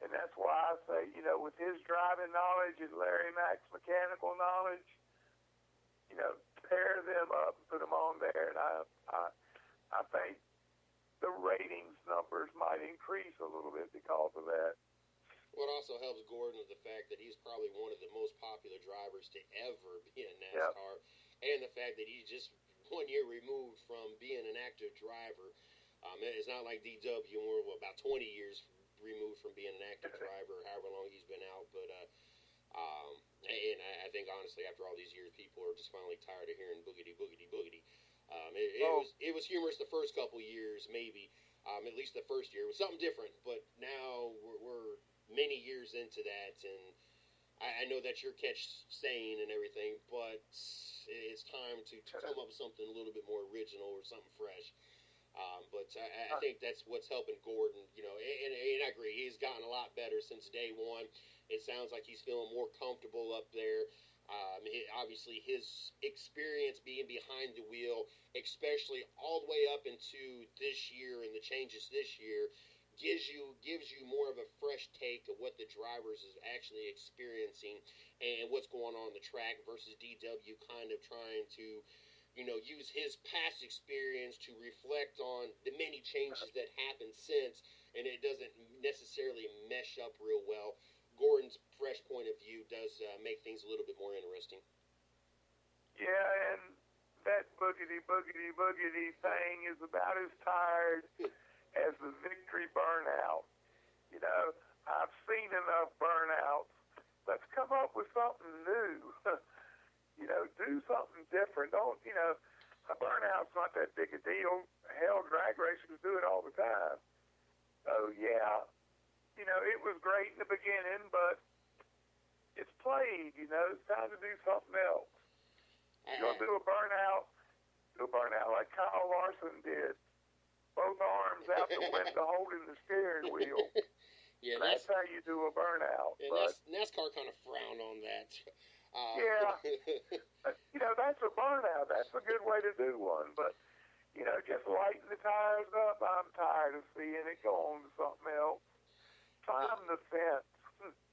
And that's why I say, with his driving knowledge and Larry Mack's mechanical knowledge, pair them up and put them on there. And I think the ratings numbers might increase a little bit because of that. What also helps Gordon is the fact that he's probably one of the most popular drivers to ever be in NASCAR. Yep. And the fact that he's just 1 year removed from being an active driver. It's not like DW, we're about 20 years removed from being an active driver, however long he's been out. But And I think, honestly, after all these years, people are just finally tired of hearing boogity, boogity, boogity. It was humorous the first couple years, maybe. At least the first year. It was something different. But now we're many years into that. And I know that's your catch saying and everything, but it's time to come up with something a little bit more original or something fresh. But I think that's what's helping Gordon, and I agree. He's gotten a lot better since day one. It sounds like he's feeling more comfortable up there. Obviously, his experience being behind the wheel, especially all the way up into this year and the changes this year, gives you more of a fresh take of what the drivers is actually experiencing and what's going on the track versus DW kind of trying to use his past experience to reflect on the many changes that happened since, and it doesn't necessarily mesh up real well. Gordon's fresh point of view does make things a little bit more interesting. Yeah, and that boogity, boogity, boogity thing is about as tired as the victory burnout. I've seen enough burnouts. Let's come up with something new. Do something different. Don't, a burnout's not that big a deal. Hell, drag racers do it all the time. So, yeah, it was great in the beginning, but it's played, it's time to do something else. You want to do a burnout like Kyle Larson did. Both arms out the window holding the steering wheel. Yeah, that's how you do a burnout. And but, NASCAR kind of frowned on that. Yeah. That's a burnout. That's a good way to do one. But, just lighten the tires up. I'm tired of seeing it. Go on to something else. Climb the fence.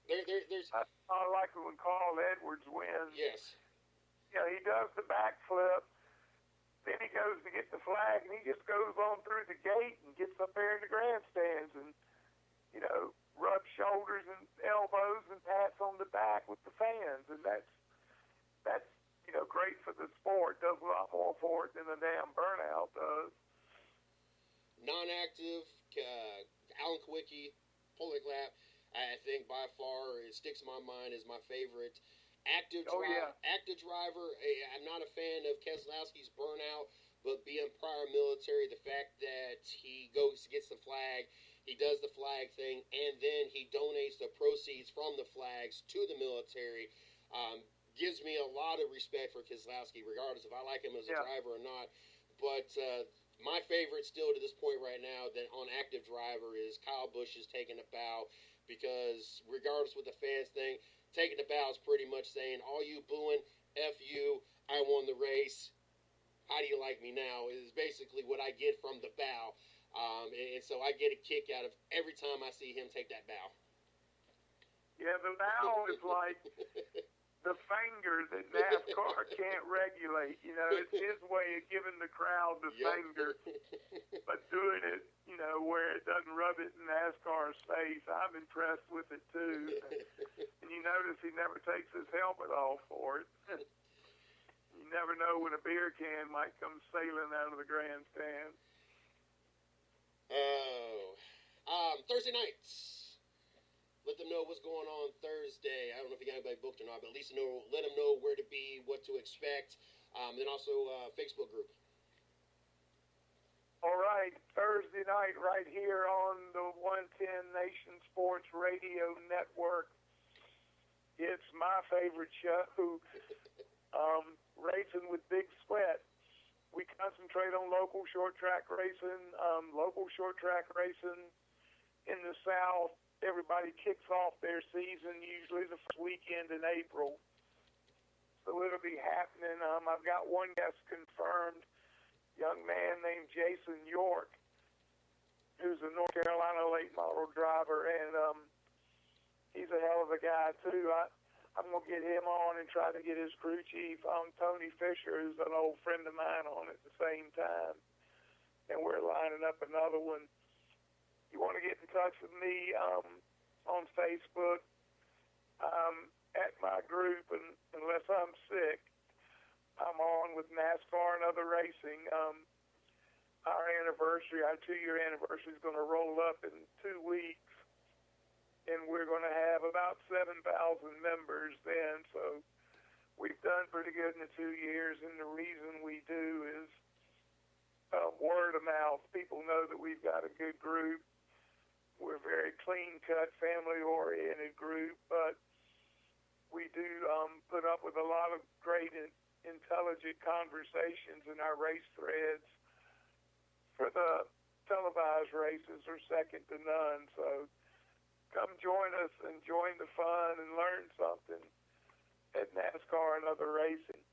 There's... I like it when Carl Edwards wins. Yes. He does the backflip. Then he goes to get the flag, and he just goes on through the gate and gets up there in the grandstands and, rubs shoulders and elbows and pats on the back with the fans. And that's great for the sport. Does a lot more for it than a damn burnout does. Non-active, Alan Kwiecki, Pollock Lap, I think by far it sticks in my mind as my favorite. Active driver, I'm not a fan of Keselowski's burnout, but being prior military, the fact that he gets the flag, he does the flag thing, and then he donates the proceeds from the flags to the military, gives me a lot of respect for Keselowski, regardless if I like him as a driver or not. But my favorite still to this point right now that on active driver is Kyle Busch's taking a bow, because regardless with the fans thing, taking the bow is pretty much saying, all you booing, F you, I won the race. How do you like me now? Is basically what I get from the bow. And so I get a kick out of every time I see him take that bow. Yeah, the bow is like the finger that NASCAR can't regulate. It's his way of giving the crowd the finger, but doing it, where it doesn't rub it in NASCAR's face. I'm impressed with it, too. And you notice he never takes his helmet off for it. You never know when a beer can might come sailing out of the grandstand. Thursday nights. Let them know what's going on Thursday. I don't know if you got anybody booked or not, but at least let them know where to be, what to expect. Then also Facebook group. All right, Thursday night right here on the 110 Nation Sports Radio Network. It's my favorite show, Racing with Big Sweat. We concentrate on local short track racing in the South. Everybody kicks off their season usually the first weekend in April. So it'll be happening. I've got one guest confirmed, young man named Jason York, who's a North Carolina late model driver, and he's a hell of a guy, too. I'm going to get him on and try to get his crew chief, Tony Fisher, who's an old friend of mine, on at the same time. And we're lining up another one. You want to get in touch with me on Facebook at my group, and unless I'm sick, I'm on with NASCAR and other racing. Our 2-year anniversary is going to roll up in 2 weeks. and we're going to have about 7,000 members then. So we've done pretty good in the 2 years, and the reason we do is word of mouth. People know that we've got a good group. We're a very clean-cut, family-oriented group, but we do put up with a lot of great and intelligent conversations in our race threads. For the televised races are second to none, so come join us and join the fun and learn something at NASCAR and other racing.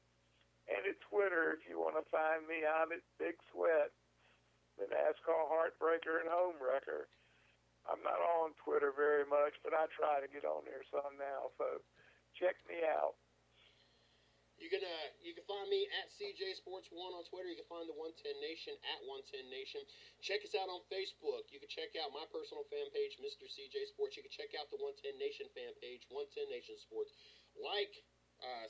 And at Twitter, if you want to find me, I'm at Big Sweat, the NASCAR Heartbreaker and Home Wrecker. I'm not on Twitter very much, but I try to get on there some now, so check me out. You can find me at CJ Sports 1 on Twitter. You can find the 110 Nation at 110 Nation. Check us out on Facebook. You can check out my personal fan page, Mr. CJ Sports. You can check out the 110 Nation fan page, 110 Nation Sports. Like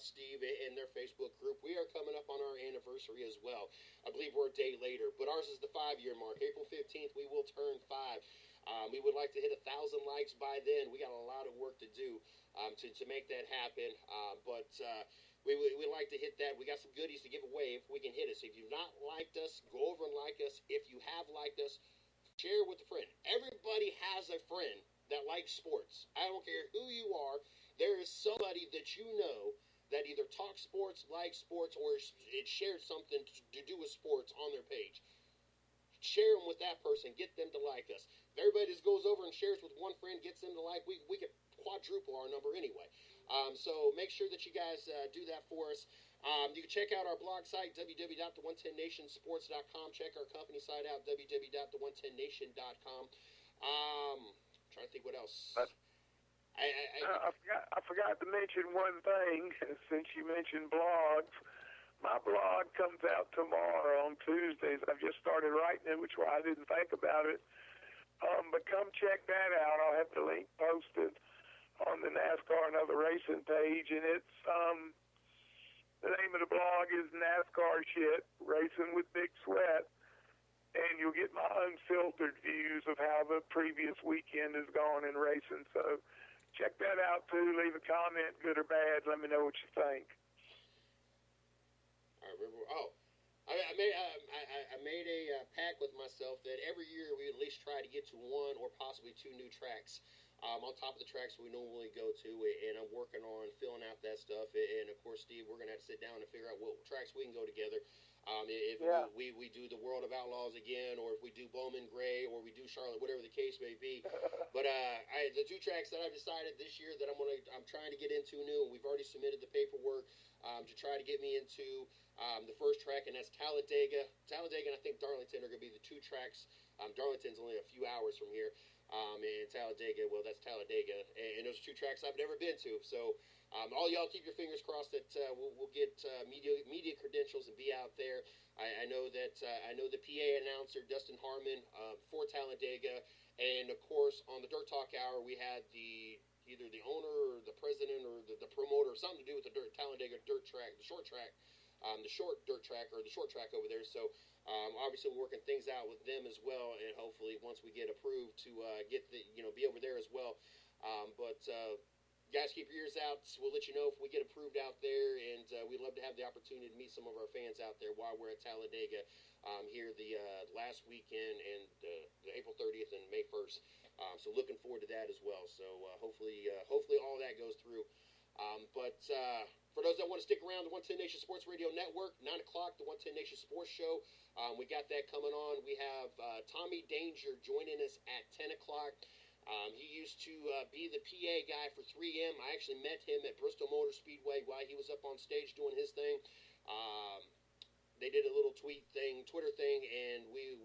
Steve and their Facebook group. We are coming up on our anniversary as well. I believe we're a day later, but ours is the 5-year mark. April 15th, we will turn 5. We would like to hit 1,000 likes by then. We got a lot of work to do to make that happen, but we like to hit that. We got some goodies to give away if we can hit it. So if you've not liked us, go over and like us. If you have liked us, share with a friend. Everybody has a friend that likes sports. I don't care who you are. There is somebody that you know that either talks sports, likes sports, or it shares something to do with sports on their page. Share them with that person. Get them to like us. If everybody just goes over and shares with one friend, gets them to like, we could quadruple our number anyway. So make sure that you guys do that for us. You can check out our blog site, www.the110nationsports.com. Check our company site out, www.the110nation.com. Trying to think what else. I forgot to mention one thing, since you mentioned blogs. My blog comes out tomorrow on Tuesdays. I've just started writing it, which is why I didn't think about it. But come check that out. I'll have the link posted on the NASCAR and Other Racing page, and it's the name of the blog is NASCAR Shit, Racing with Big Sweat, and you'll get my unfiltered views of how the previous weekend has gone in racing. So check that out too. Leave a comment, good or bad. Let me know what you think. I made a pact with myself that every year we at least try to get to 1 or possibly 2 new tracks on top of the tracks we normally go to, and I'm working on filling out that stuff. And of course, Steve, we're gonna have to sit down and figure out what tracks we can go together. If we do the World of Outlaws again, or if we do Bowman Gray, or we do Charlotte, whatever the case may be. But the 2 tracks that I've decided this year that I'm trying to get into new, and we've already submitted the paperwork to try to get me into the first track, and that's Talladega. Talladega and I think Darlington are going to be the 2 tracks. Darlington's only a few hours from here, and Talladega, well, that's Talladega, and those are 2 tracks I've never been to. So all y'all keep your fingers crossed that we'll get media credentials and be out there. I know that the PA announcer Dustin Harmon for Talladega, and of course on the Dirt Talk Hour we had either the owner or the president or the promoter, something to do with the Talladega dirt track, the short track, the short dirt track or the short track over there. So obviously we're working things out with them as well, and hopefully once we get approved to get be over there as well. But guys, keep your ears out. We'll let you know if we get approved out there, and we'd love to have the opportunity to meet some of our fans out there while we're at Talladega here the last weekend, and the April 30th and May 1st. So looking forward to that as well. So hopefully all that goes through. But for those that want to stick around, the 110 Nation Sports Radio Network, 9 o'clock, the 110 Nation Sports Show. We got that coming on. We have Tommy Danger joining us at 10 o'clock. He used to be the PA guy for 3M. I actually met him at Bristol Motor Speedway while he was up on stage doing his thing. They did a little Twitter thing, and we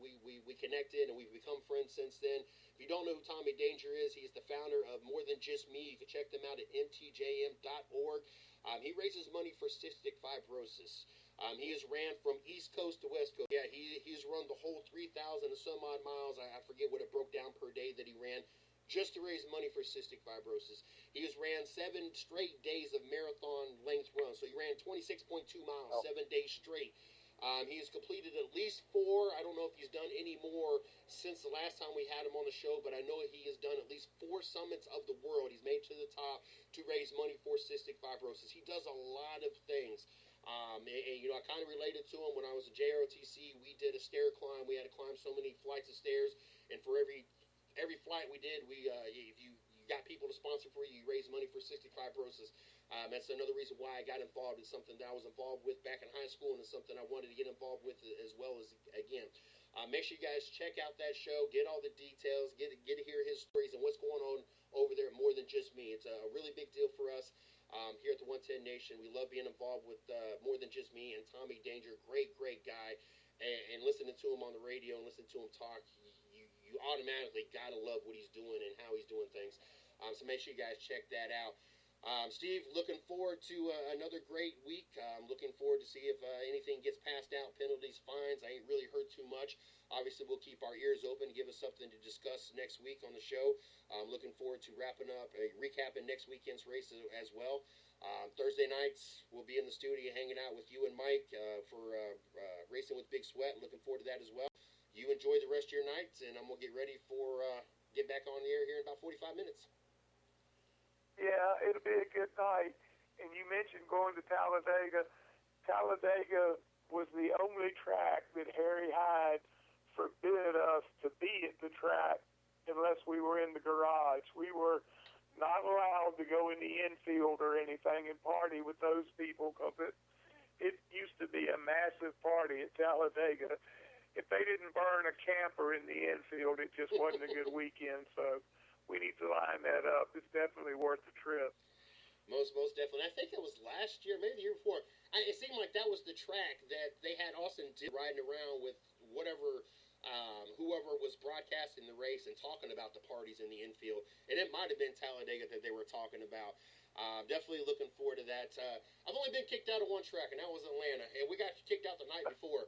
connected, and we've become friends since then. If you don't know who Tommy Danger is, he's the founder of More Than Just Me. You can check them out at mtjm.org. He raises money for cystic fibrosis. He has ran from East Coast to West Coast. Yeah, he's run the whole 3,000 and some odd miles. I forget what it broke down per day that he ran, just to raise money for cystic fibrosis. He has ran 7 straight days of marathon length runs. So he ran 26.2 miles, 7 days straight. He has completed at least 4. I don't know if he's done any more since the last time we had him on the show, but I know he has done at least 4 summits of the world. He's made to the top to raise money for cystic fibrosis. He does a lot of things. I kind of related to him when I was at JROTC. We did a stair climb. We had to climb so many flights of stairs, and for every flight we did, if you got people to sponsor for you, you raise money for cystic fibrosis. That's another reason why I got involved. It's something that I was involved with back in high school, and it's something I wanted to get involved with as well as again. Make sure you guys check out that show, get all the details, get to hear his stories and what's going on over there. More than just me, it's a really big deal for us here at the 110 Nation. We love being involved with More Than Just Me and Tommy Danger, great guy, and listening to him on the radio and listening to him talk, you automatically gotta love what he's doing and how he's doing things. So make sure you guys check that out. Steve, looking forward to another great week. I'm looking forward to see if anything gets passed out, penalties, fines. I ain't really heard too much. Obviously, we'll keep our ears open, give us something to discuss next week on the show. I'm looking forward to wrapping up, recapping next weekend's race as well. Thursday nights, we'll be in the studio hanging out with you and Mike for Racing with Big Sweat. Looking forward to that as well. You enjoy the rest of your nights, and I'm going to get ready for get back on the air here in about 45 minutes. Yeah, it'll be a good night. And you mentioned going to Talladega. Talladega was the only track that Harry Hyde forbid us to be at the track unless we were in the garage. We were not allowed to go in the infield or anything and party with those people because it used to be a massive party at Talladega. If they didn't burn a camper in the infield, it just wasn't a good weekend. So we need to line that up. It's definitely worth the trip. Most definitely. I think it was last year, maybe the year before. It seemed like that was the track that they had Austin riding around with whoever was broadcasting the race and talking about the parties in the infield. And it might have been Talladega that they were talking about. Definitely looking forward to that. I've only been kicked out of one track, and that was Atlanta. And we got kicked out the night before.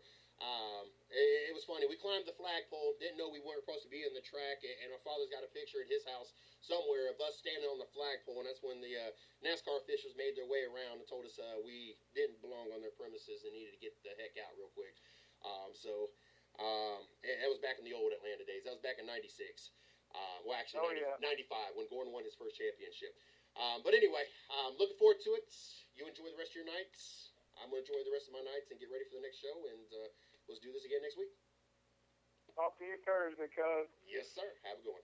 It was funny. We climbed the flagpole, didn't know we weren't supposed to be in the track, and our father's got a picture at his house somewhere of us standing on the flagpole, and that's when the NASCAR officials made their way around and told us we didn't belong on their premises and needed to get the heck out real quick. That was back in the old Atlanta days. That was back in 96. 95 when Gordon won his first championship. But anyway, looking forward to it. You enjoy the rest of your nights. I'm going to enjoy the rest of my nights and get ready for the next show, and let's do this again next week. Talk to you Thursday, cuz. Yes, sir. Have a good one.